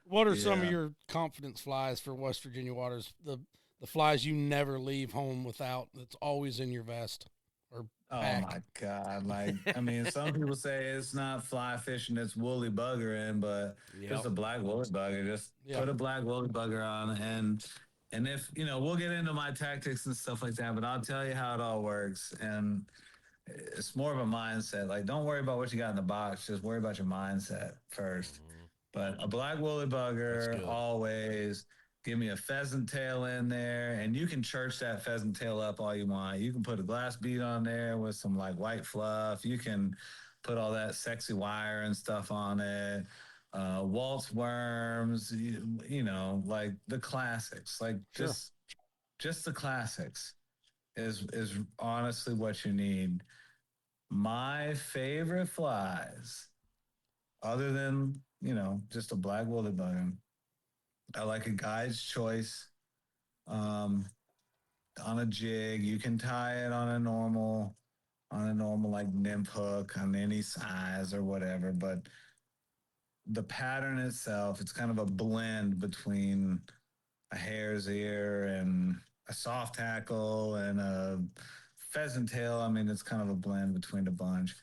what are some of your confidence flies for West Virginia waters? The flies you never leave home without, that's always in your vest or pack. Oh my God. Like, I mean, some people say it's not fly fishing, it's woolly buggering, but just a black woolly bugger. Just put a black woolly bugger on, and if, we'll get into my tactics and stuff like that, but I'll tell you how it all works. And it's more of a mindset. Like, don't worry about what you got in the box. Just worry about your mindset first. But a black woolly bugger, always. Give me a pheasant tail in there, and you can church that pheasant tail up all you want. You can put a glass bead on there with some like white fluff. You can put all that sexy wire and stuff on it. Waltz worms, like the classics. Like just the classics is honestly what you need. My favorite flies, other than, just a black woolly bugger, I like a guide's choice on a jig. You can tie it on a normal like nymph hook on any size or whatever, but the pattern itself, it's kind of a blend between a hare's ear and a soft tackle and a pheasant tail. I mean, it's kind of a blend between a bunch.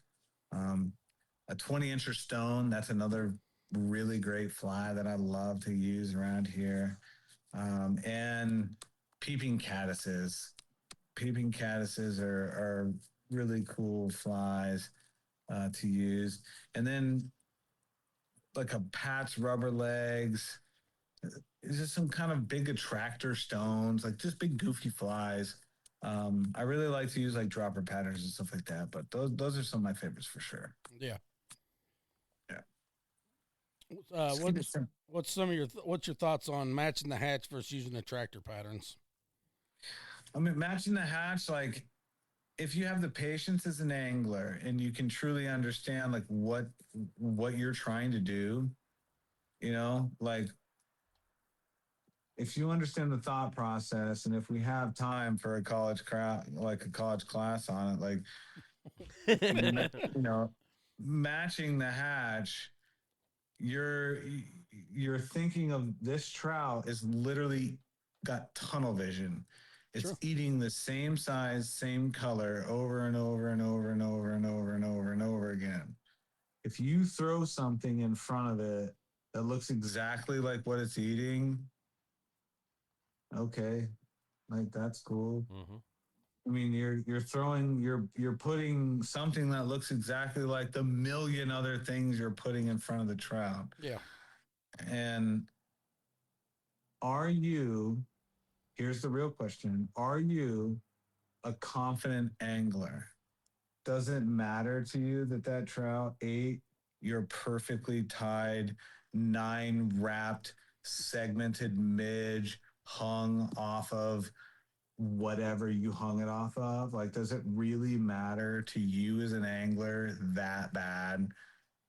A 20-incher stone, that's another really great fly that I love to use around here. And peeping caddises. Peeping caddises are really cool flies to use. And then like a Pat's rubber legs. It's just some kind of big attractor stones, like just big goofy flies. I really like to use like dropper patterns and stuff like that, but those are some of my favorites for sure. Yeah. Yeah. What's your thoughts on matching the hatch versus using attractor patterns? I mean, matching the hatch, like if you have the patience as an angler and you can truly understand like what you're trying to do, like if you understand the thought process and if we have time for a college class on it, like matching the hatch, you're thinking of this trout is literally got tunnel vision. It's eating the same size, same color over and over and over and over and over and over and over again. If you throw something in front of it that looks exactly like what it's eating, okay, like that's cool. Mm-hmm. I mean, you're putting something that looks exactly like the million other things you're putting in front of the trout. Yeah. And here's the real question, are you a confident angler? Does it matter to you that trout ate your perfectly tied, 9 wrapped, segmented midge hung off of whatever you hung it off of? Like, does it really matter to you as an angler that bad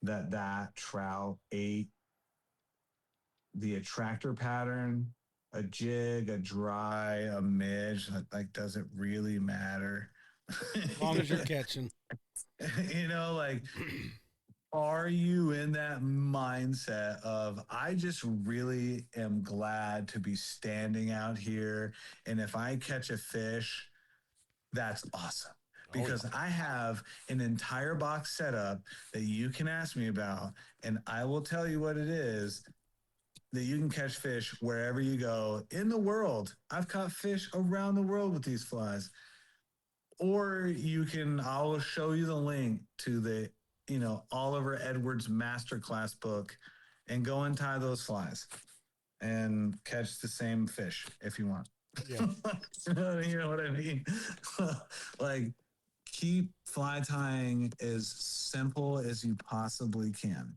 that trout ate the attractor pattern, a jig, a dry, a midge? Like, does it really matter? As long as you're catching. Like, are you in that mindset of, I just really am glad to be standing out here, and if I catch a fish, that's awesome. Because I have an entire box set up that you can ask me about, and I will tell you what it is, that you can catch fish wherever you go in the world. I've caught fish around the world with these flies. Or I will show you the link to the, Oliver Edwards masterclass book, and go and tie those flies and catch the same fish if you want. Yeah. You know what I mean? Like, keep fly tying as simple as you possibly can.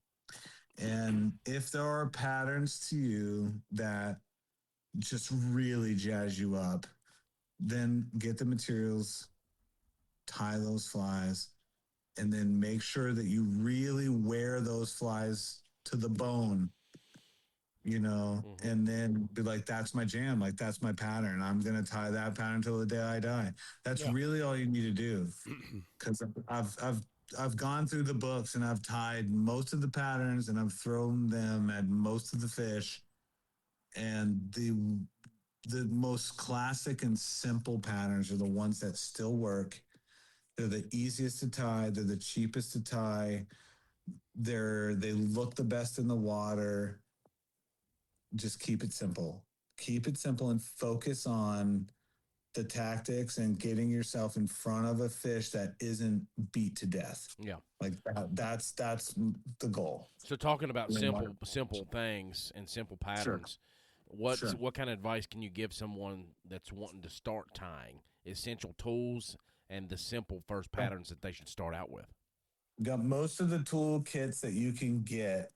And if there are patterns to you that just really jazz you up, then get the materials, tie those flies, and then make sure that you really wear those flies to the bone, and then be like, that's my jam. Like, that's my pattern. I'm going to tie that pattern till the day I die. That's really all you need to do. Because I've gone through the books and I've tied most of the patterns and I've thrown them at most of the fish. And the most classic and simple patterns are the ones that still work. They're the easiest to tie. They're the cheapest to tie. They look the best in the water. Just keep it simple. Keep it simple and focus on the tactics and getting yourself in front of a fish that isn't beat to death. Yeah. Like that's the goal. So talking about simple things and simple patterns, what kind of advice can you give someone that's wanting to start tying? Essential tools and the simple first patterns that they should start out with. Got most of the tool kits that you can get.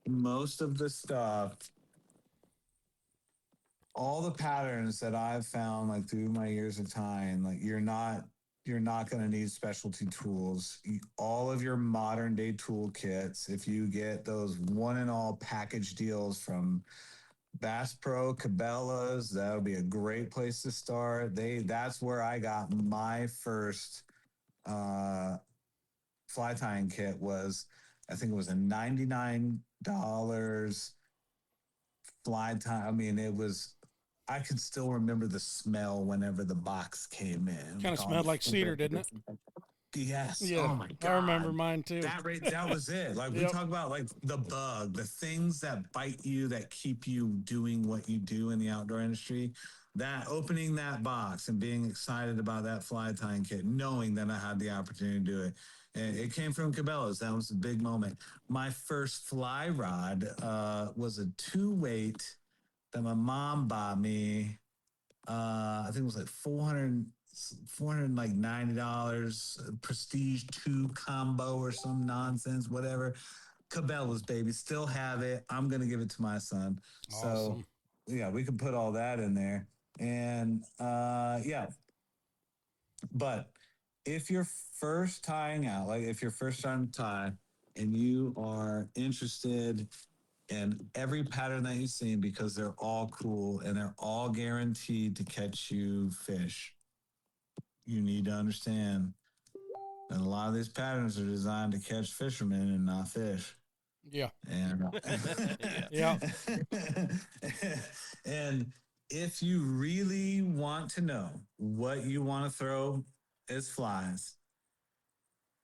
Most of the stuff, all the patterns that I've found, like through my years of tying, like you're not going to need specialty tools. All of your modern day tool kits, if you get those one and all package deals from Bass Pro, Cabela's, that'll be a great place to start. That's where I got my first fly tying kit. Was, I think it was a $99 fly tie. I mean, I could still remember the smell whenever the box came in. Kind of smelled like cedar, didn't it? Yes. Yeah, Oh my God. I remember mine too. That was it. Like we Yep. talk about like the bug, the things that bite you, that keep you doing what you do in the outdoor industry. That opening that box and being excited about that fly tying kit, knowing that I had the opportunity to do it. And it came from Cabela's. That was a big moment. My first fly rod was a 2-weight that my mom bought me. I think it was like 400 like $90 prestige 2 combo or some nonsense, whatever. Cabela's, baby, still have it. I'm gonna give it to my son. So Awesome. yeah, we can put all that in there. And yeah, but if you're first tying out, like if you're first trying to tie and you are interested in every pattern that you've seen, because they're all cool and they're all guaranteed to catch you fish, you need to understand that a lot of these patterns are designed to catch fishermen and not fish. Yeah. And Yeah. and if you really want to know what you want to throw as flies,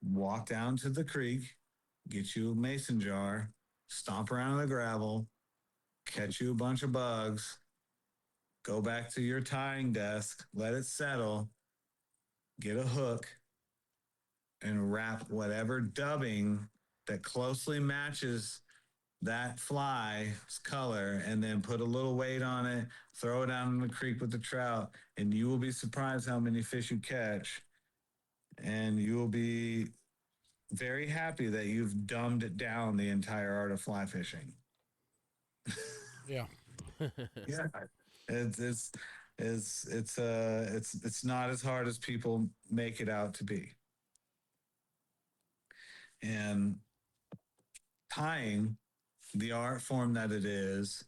walk down to the creek, get you a mason jar, stomp around in the gravel, catch you a bunch of bugs, go back to your tying desk, let it settle, get a hook, and wrap whatever dubbing that closely matches that fly's color, and then put a little weight on it, throw it down in the creek with the trout, and you will be surprised how many fish you catch. And you will be very happy that you've dumbed down the entire art of fly fishing. Yeah. Yeah. It's it's not as hard as people make it out to be. And tying, the art form that it is,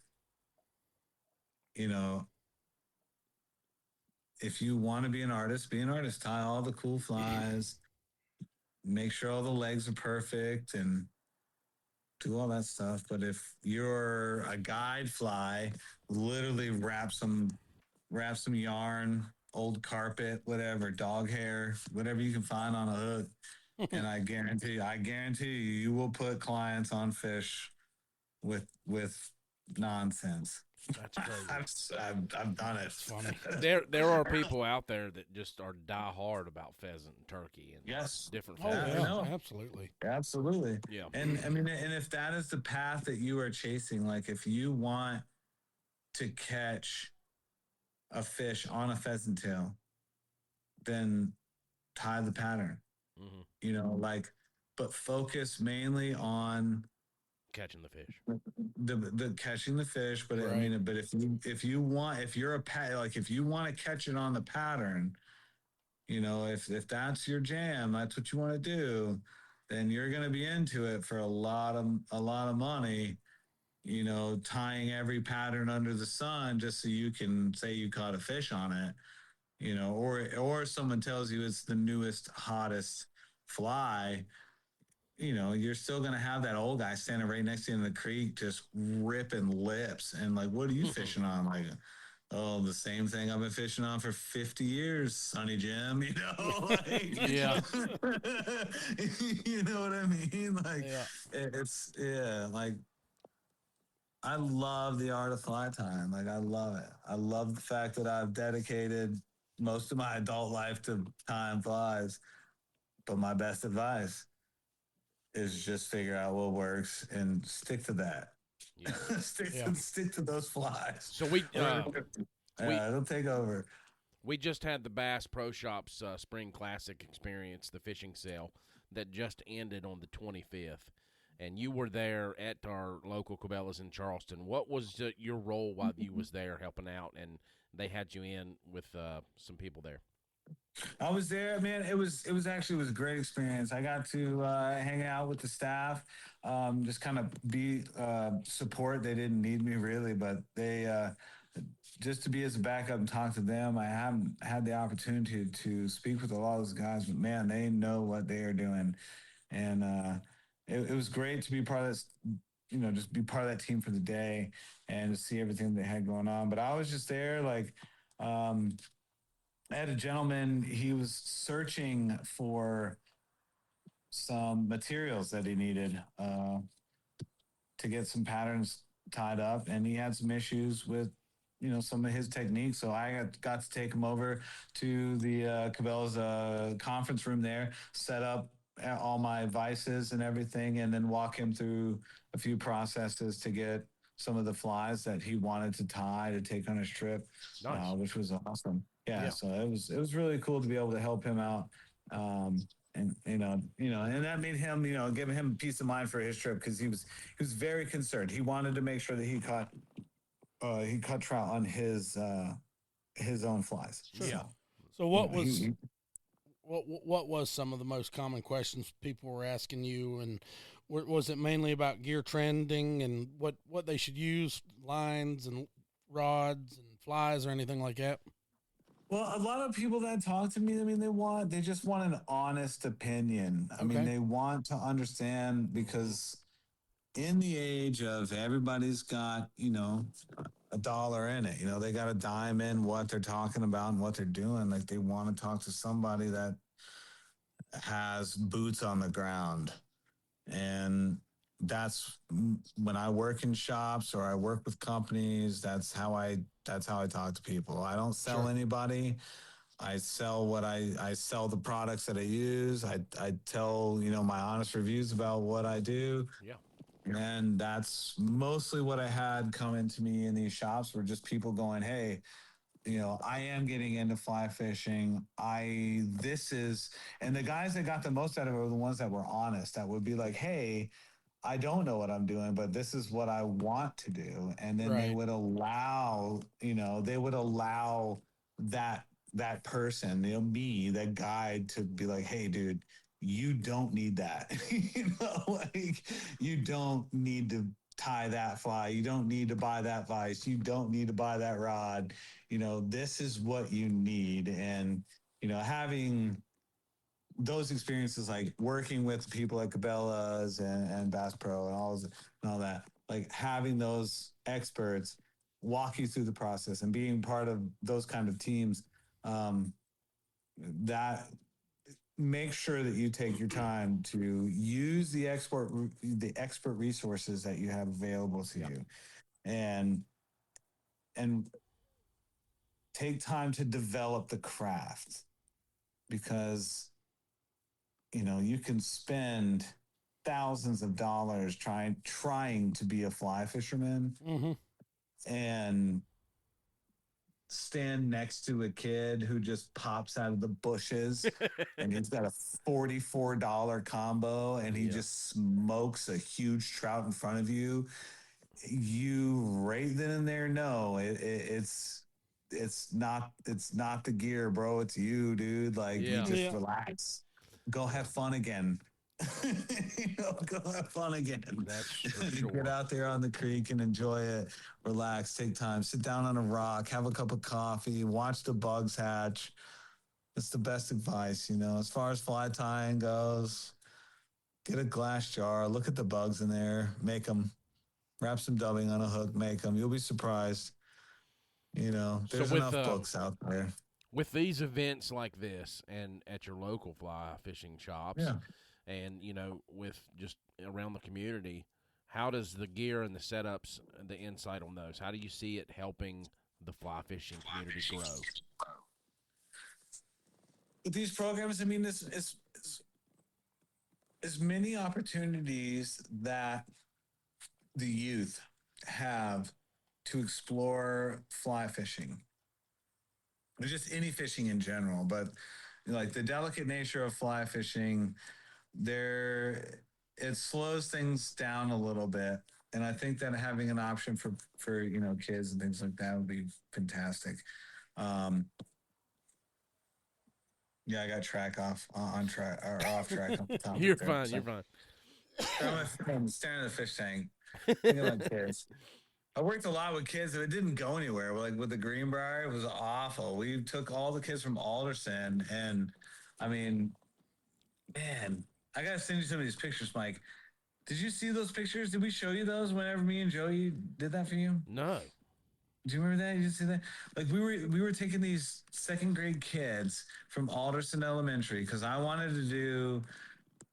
you know, if you want to be an artist, be an artist. Tie all the cool flies, make sure all the legs are perfect, and do all that stuff. But if you're a guide fly, literally wrap some yarn, old carpet, whatever, dog hair, whatever you can find on a hook. And I guarantee you, you will put clients on fish with nonsense. That's crazy. I've done it. It's funny. There are people out there that just are die hard about pheasant and turkey and Yes. different Oh pheasants. yeah, no. absolutely. Absolutely. Yeah. And I mean, and if that is the path that you are chasing, like if you want to catch a fish on a pheasant tail, then tie the pattern. Mm-hmm. You know, like, but focus mainly on Catching the fish. the catching the fish. But Right. I mean, but if you want, if you're like if you want to catch it on the pattern, you know, if that's your jam, that's what you want to do, then you're going to be into it for a lot of money. You know, tying every pattern under the sun just so you can say you caught a fish on it. You know, or someone tells you it's the newest, hottest fly. You know, you're still going to have that old guy standing right next to you in the creek just ripping lips. And like, what are you fishing on? Like, oh, the same thing I've been fishing on for 50 years, Sonny Jim, you know? Like, Yeah. You know what I mean? Like, Yeah. it's, yeah, like, I love the art of fly tying. Like, I love it. I love the fact that I've dedicated most of my adult life to tying flies. But my best advice is just figure out what works and stick to that. Yeah. stick to those flies. So we it'll take over. We just had the Bass Pro Shops Spring Classic experience, the fishing sale that just ended on the 25th, and you were there at our local Cabela's in Charleston. What was your role while you was there helping out, and they had you in with some people there? I was there, man. It was a great experience. I got to hang out with the staff, just kind of be support. They didn't need me really, but they just to be as a backup and talk to them. I haven't had the opportunity to speak with a lot of those guys, but man, they know what they are doing, and it was great to be part of this. You know, just be part of that team for the day and to see everything they had going on. But I was just there, like. I had a gentleman, he was searching for some materials that he needed to get some patterns tied up, and he had some issues with some of his techniques. So I got to take him over to the Cabela's conference room there, set up all my vices and everything, and then walk him through a few processes to get some of the flies that he wanted to tie to take on his trip. Nice. Which was awesome. Yeah, so it was really cool to be able to help him out. And and that made him, give him peace of mind for his trip, because he was very concerned. He wanted to make sure that he caught trout on his own flies. Sure. Yeah. So what was some of the most common questions people were asking you, and was it mainly about gear trending and what they should use, lines and rods and flies or anything like that? Well, a lot of people that talk to me, I mean, they just want an honest opinion. I mean, they want to understand, because in the age of everybody's got, a dollar in it, they got a dime in what they're talking about and what they're doing. Like, they want to talk to somebody that has boots on the ground. And that's when I work in shops or I work with companies, that's how I talk to people. I don't sell anybody. I sell I sell the products that I use. I tell, my honest reviews about what I do. Yeah. And that's mostly what I had coming to me in these shops, were just people going, hey, I am getting into fly fishing. And the guys that got the most out of it were the ones that were honest, that would be like, hey, I don't know what I'm doing, but this is what I want to do. And then they would allow, that person, me, that guide, to be like, hey, dude, you don't need that. You don't need to tie that fly. You don't need to buy that vice. You don't need to buy that rod. This is what you need. And, having those experiences, like working with people like Cabela's and Bass Pro and all that, like having those experts walk you through the process and being part of those kind of teams, that make sure that you take your time to use the expert resources that you have available to you, and take time to develop the craft, because you can spend thousands of dollars trying to be a fly fisherman, and stand next to a kid who just pops out of the bushes and he's got a $44 combo and he just smokes a huge trout in front of you. You right then and there know it's not the gear, bro. It's you, dude. Like, you just relax, go have fun again. Go have fun again. That's for sure. Get out there on the creek and enjoy it. Relax, take time, sit down on a rock, have a cup of coffee, watch the bugs hatch. It's the best advice, as far as fly tying goes. Get a glass jar, look at the bugs in there, make them, wrap some dubbing on a hook, make them. You'll be surprised. There's enough books out there. With these events like this, and at your local fly fishing shops, and with just around the community, how does the gear and the setups and the insight on those, how do you see it helping the fly fishing community grow? With these programs, I mean, this is as many opportunities that the youth have to explore fly fishing, or just any fishing in general, but like the delicate nature of fly fishing, it slows things down a little bit. And I think that having an option for kids and things like that would be fantastic. I got off track. You're fine. You're fine. I'm staring at the fish tank. Thinking about kids. I worked a lot with kids, and it didn't go anywhere. Like with the Greenbrier, it was awful. We took all the kids from Alderson, and I mean, man, I gotta send you some of these pictures, Mike. Did you see those pictures? Did we show you those whenever me and Joey did that for you? No. Do you remember that? You see that? Like we were taking these second grade kids from Alderson Elementary, because I wanted to do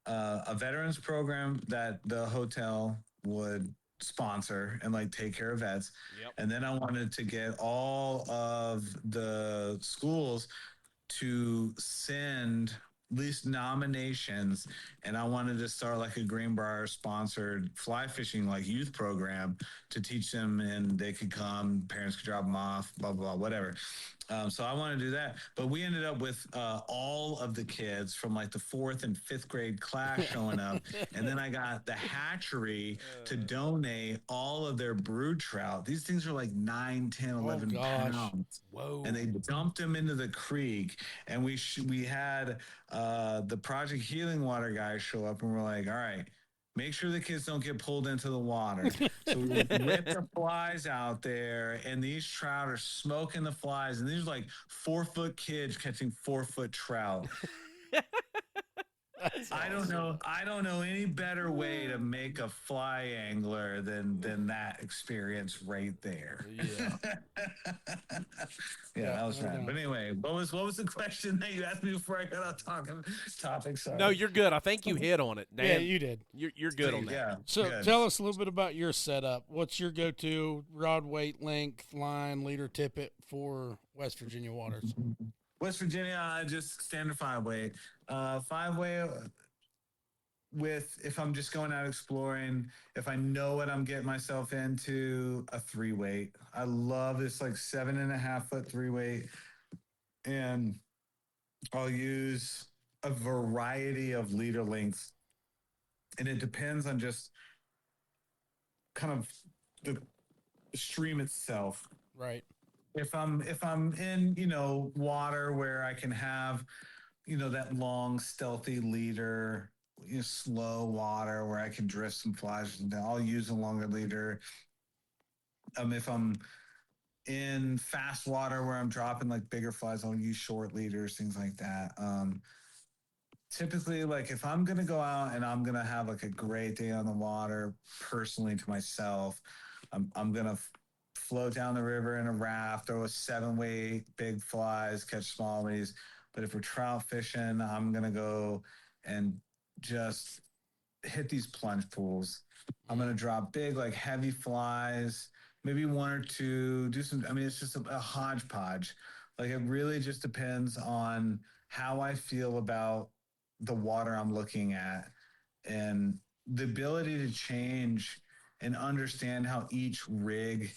a veterans program that the hotel would sponsor and like take care of vets. Yep. And then I wanted to get all of the schools to send at least nominations, and I wanted to start like a Greenbrier sponsored fly fishing like youth program to teach them, and they could come, parents could drop them off, blah blah, blah, whatever. So I want to do that, but we ended up with all of the kids from like the 4th and 5th grade class showing up, and then I got the hatchery to donate all of their brood trout. These things are like 9, 10, 11 pounds. Whoa! And they dumped them into the creek, and we had the Project Healing Water guys show up, and we're like, all right, make sure the kids don't get pulled into the water. So we whip the flies out there, and these trout are smoking the flies, and these are like 4-foot kids catching 4-foot trout. I don't know any better way to make a fly angler than that experience right there. Yeah. Yeah, that was fun. But anyway, what was the question that you asked me before I got off topic? Sorry. No, you're good. I think you hit on it, Dan. Yeah, you did. You're good on that. Yeah. So good. tell us a little bit about your setup. What's your go-to rod weight, length, line, leader, tippet for West Virginia waters? West Virginia, just standard 5-weight. 5-weight with, if I'm just going out exploring, if I know what I'm getting myself into, a 3-weight. I love this like 7.5-foot 3-weight. And I'll use a variety of leader lengths. And it depends on just kind of the stream itself. Right. If I'm in, water where I can have, that long stealthy leader, slow water where I can drift some flies, I'll use a longer leader. If I'm in fast water where I'm dropping like bigger flies, I'll use short leaders, things like that. Typically, like if I'm going to go out and I'm going to have like a great day on the water, personally to myself, I'm going to float down the river in a raft, throw a 7-weight, big flies, catch smallies. But if we're trout fishing, I'm going to go and just hit these plunge pools. I'm going to drop big, like heavy flies, maybe 1 or 2, it's just a hodgepodge. Like it really just depends on how I feel about the water I'm looking at, and the ability to change and understand how each rig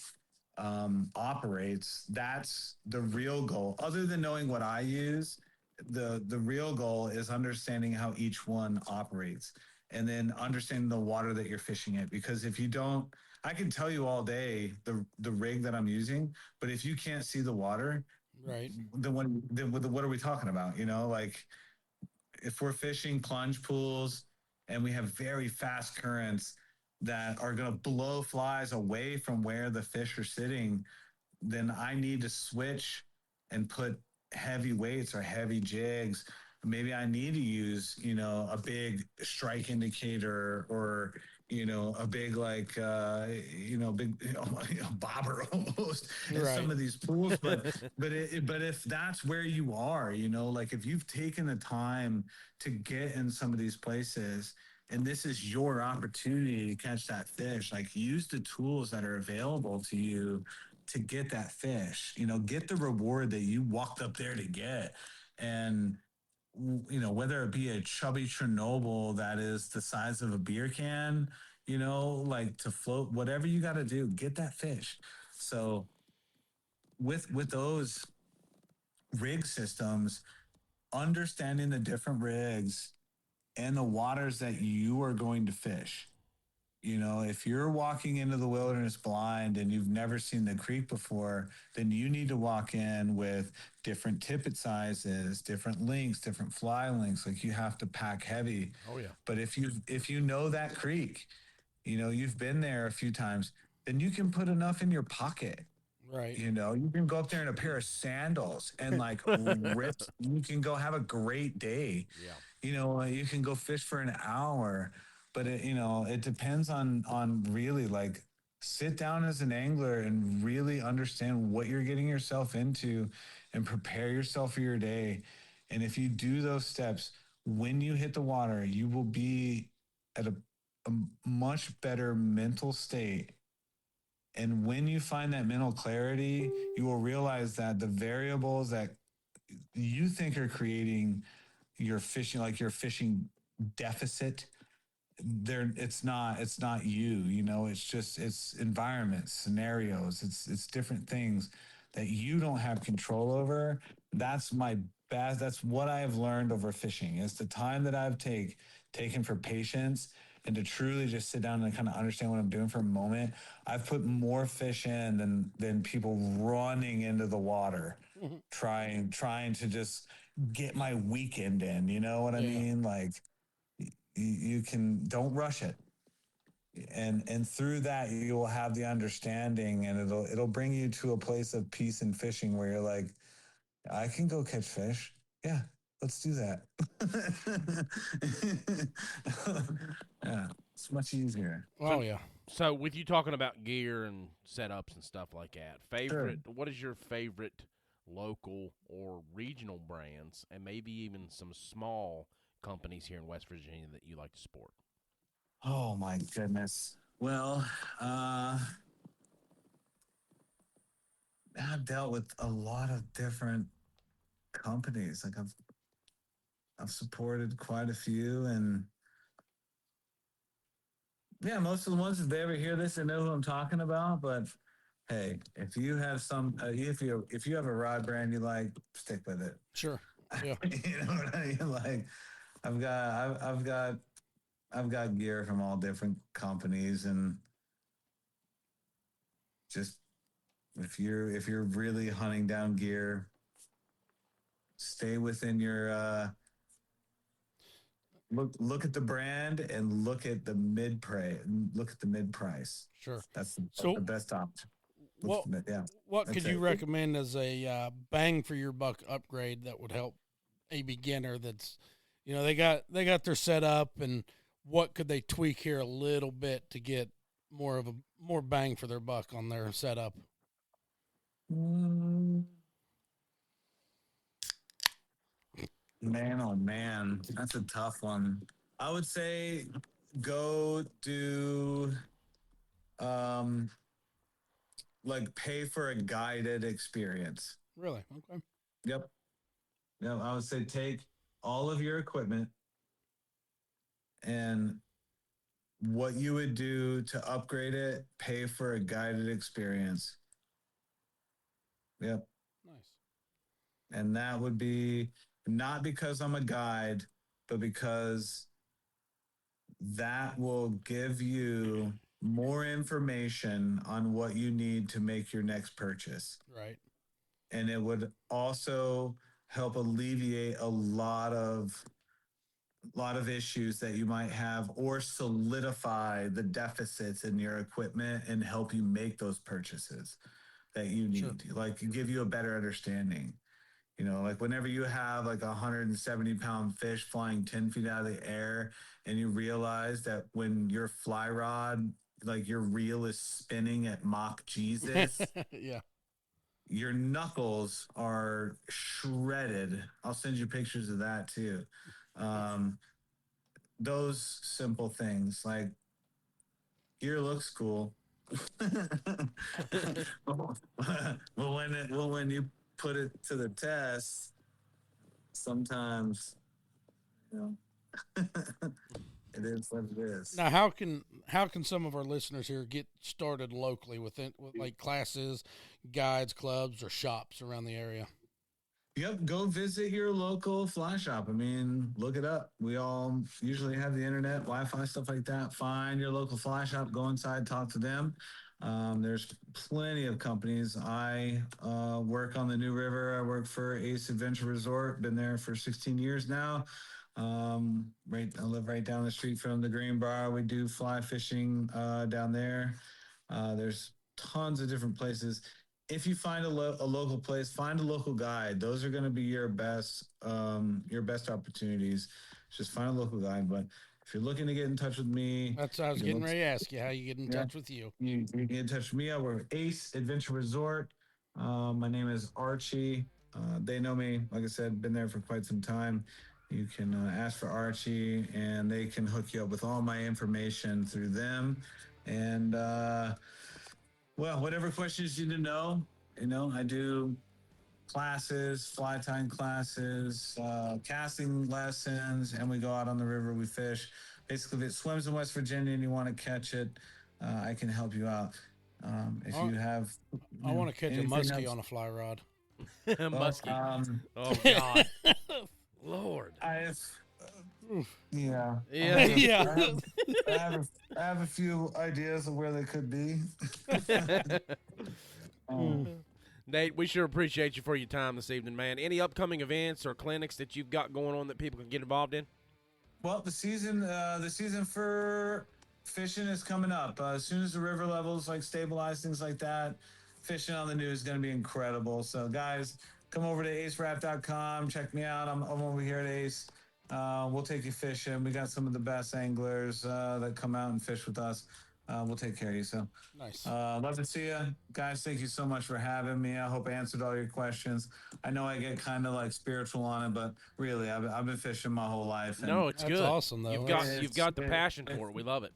operates. That's the real goal. Other than knowing what I use, the real goal is understanding how each one operates, and then understanding the water that you're fishing at. Because if you don't, I can tell you all day the rig that I'm using, but if you can't see the water, right, then what are we talking about? Like if we're fishing plunge pools and we have very fast currents that are going to blow flies away from where the fish are sitting, then I need to switch and put heavy weights or heavy jigs. Maybe I need to use, a big strike indicator, or, a big bobber almost in some of these pools. But if that's where you are, like if you've taken the time to get in some of these places, and this is your opportunity to catch that fish, like use the tools that are available to you to get that fish, get the reward that you walked up there to get. And, whether it be a chubby Chernobyl that is the size of a beer can, like to float, whatever you got to do, get that fish. So with those rig systems, understanding the different rigs and the waters that you are going to fish. If you're walking into the wilderness blind and you've never seen the creek before, then you need to walk in with different tippet sizes, different lengths, different fly lengths. Like you have to pack heavy. Oh yeah. But if you know that creek, you've been there a few times, then you can put enough in your pocket. Right. You can go up there in a pair of sandals and like rip. You can go have a great day. Yeah. You can go fish for an hour. But it depends on really like sit down as an angler and really understand what you're getting yourself into and prepare yourself for your day. And if you do those steps, when you hit the water, you will be at a much better mental state. And when you find that mental clarity, you will realize that the variables that you think are creating your fishing, like your fishing deficit, there it's not you, it's just it's environments, scenarios, it's different things that you don't have control over. That's my best. That's what I have learned over fishing is the time that I've taken for patience and to truly just sit down and kind of understand what I'm doing for a moment. I've put more fish in than people running into the water trying to just get my weekend in, you know what I mean? Like you can don't rush it, and through that you will have the understanding, and it'll bring you to a place of peace and fishing where you're like, I can go catch fish. Yeah, let's do that. Yeah, it's much easier. Oh yeah. So with you talking about gear and setups and stuff like that, Sure. what is your favorite local or regional brands, and maybe even some small companies here in West Virginia that you like to support? Oh my goodness. Well, I've dealt with a lot of different companies. Like I've supported quite a few, and yeah, most of the ones, if they ever hear this, they know who I'm talking about. But hey, if you have if you have a rod brand you like, stick with it. Sure. Yeah. You know what I mean? Like I've got gear from all different companies, and just if you're really hunting down gear, stay within your look at the brand and look at the mid price. Look at the mid price. Sure. That's So the best option. Yeah. what That's could you it. recommend as a bang for your buck upgrade that would help a beginner that's, they got their setup, and what could they tweak here a little bit to get more bang for their buck on their setup? Mm, Man, oh man, that's a tough one. I would say go do um like pay for a guided experience. Really? Okay. Yep. Yeah, I would say take all of your equipment and what you would do to upgrade it, pay for a guided experience. Yep. Nice. And that would be not because I'm a guide, but because that will give you more information on what you need to make your next purchase. Right. And it would also help alleviate a lot of issues that you might have, or solidify the deficits in your equipment and help you make those purchases that you need. Sure. Like give you a better understanding. Like whenever you have like a 170-pound fish flying 10 feet out of the air, and you realize that when your fly rod, like your reel is spinning at Mach Jesus, Yeah. your knuckles are shredded. I'll send you pictures of that too. Um, those simple things, like gear looks cool. well, when you put it to the test, sometimes, you know, it is what it is. Now, how can some of our listeners here get started locally with like classes, guides, clubs, or shops around the area? Yep, go visit your local fly shop. I mean, look it up. We all usually have the internet, Wi-Fi, stuff like that. Find your local fly shop, go inside, talk to them. There's plenty of companies. I work on the New River. I work for Ace Adventure Resort. Been there for 16 years now. I live right down the street from the Green Bar. We do fly fishing down there. There's tons of different places. If you find a local place, find a local guide. Those are going to be your best opportunities. Just find a local guide. But if you're looking to get in touch with me, I was getting ready to ask you how you get in touch with you. You can get in touch with me. I work at Ace Adventure Resort. My name is Archie. They know me. Like I said, been there for quite some time. you can ask for Archie, and they can hook you up with all my information through them. And well, whatever questions you need to know, I do classes, fly tying classes, casting lessons, and we go out on the river, we fish. Basically, if it swims in West Virginia and you want to catch it, I can help you out. If you have, I want to catch a muskie else. on a fly rod. Muskie. Oh God, Lord. Yeah. Yeah. I have a few ideas of where they could be. Nate, we sure appreciate you for your time this evening, man. Any upcoming events or clinics that you've got going on that people can get involved in? Well, the season for fishing is coming up. As soon as the river levels stabilize, things like that, fishing on the News is going to be incredible. So, guys, come over to acewrap.com. Check me out. I'm over here at Ace. We'll take you fishing. We got some of the best anglers that come out and fish with us. We'll take care of you. So nice. Love to see you guys. Thank you so much for having me. I hope I answered all your questions. I know I get kind of spiritual on it, but really, I've been fishing my whole life. No, it's good. That's awesome, though. You've got the passion for it. We love it.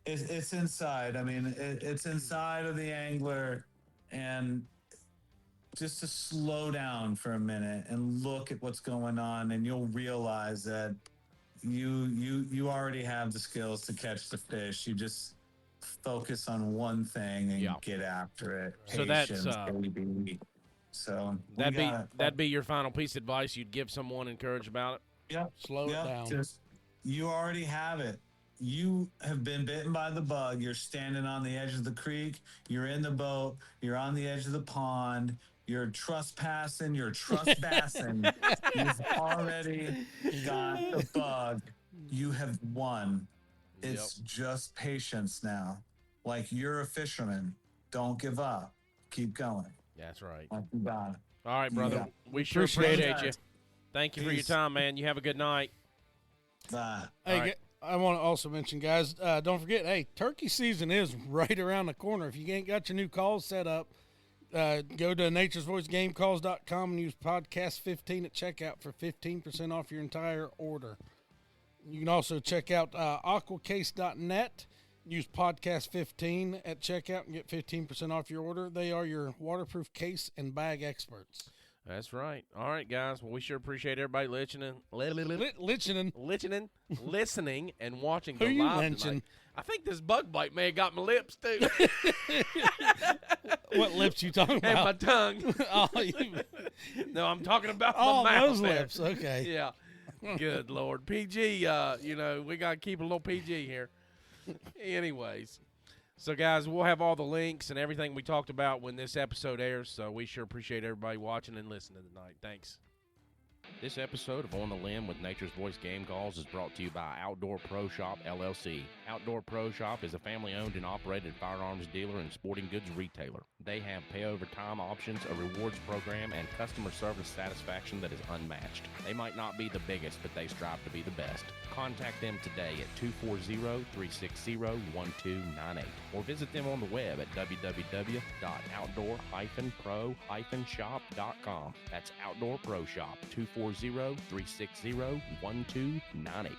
It's inside. I mean, it's inside of the angler, and just to slow down for a minute and look at what's going on, and you'll realize that you already have the skills to catch the fish. You just focus on one thing and get after it. So Patience, that's baby. So that'd be your final piece of advice you'd give someone, encourage about it. Yeah, slow it down. You already have it. You have been bitten by the bug. You're standing on the edge of the creek. You're in the boat. You're on the edge of the pond. You're trespassing. You're trespassing. You've already got the bug. You have won. It's just patience now. You're a fisherman. Don't give up. Keep going. That's right. All right, brother. Yeah. We sure appreciate you. Thank you for your time, man. You have a good night. Bye. Hey, right. I want to also mention, guys, don't forget, hey, turkey season is right around the corner. If you ain't got your new calls set up, go to naturesvoicegamecalls.com and use podcast 15 at checkout for 15% off your entire order. You can also check out aquacase.net. Use podcast 15 at checkout and get 15% off your order. They are your waterproof case and bag experts. That's right. All right, guys. Well, we sure appreciate everybody listening and watching the live tonight. I think this bug bite may have got my lips, too. What lips you talking about? And my tongue. No, I'm talking about my mouth. Those lips. Okay. Yeah. Good Lord. PG, we got to keep a little PG here. Anyways. So, guys, we'll have all the links and everything we talked about when this episode airs, so we sure appreciate everybody watching and listening tonight. Thanks. This episode of On the Limb with Nature's Voice Game Calls is brought to you by Outdoor Pro Shop, LLC. Outdoor Pro Shop is a family-owned and operated firearms dealer and sporting goods retailer. They have pay-over-time options, a rewards program, and customer service satisfaction that is unmatched. They might not be the biggest, but they strive to be the best. Contact them today at 240-360-1298 or visit them on the web at www.outdoor-pro-shop.com. That's Outdoor Pro Shop, 240-360-1298.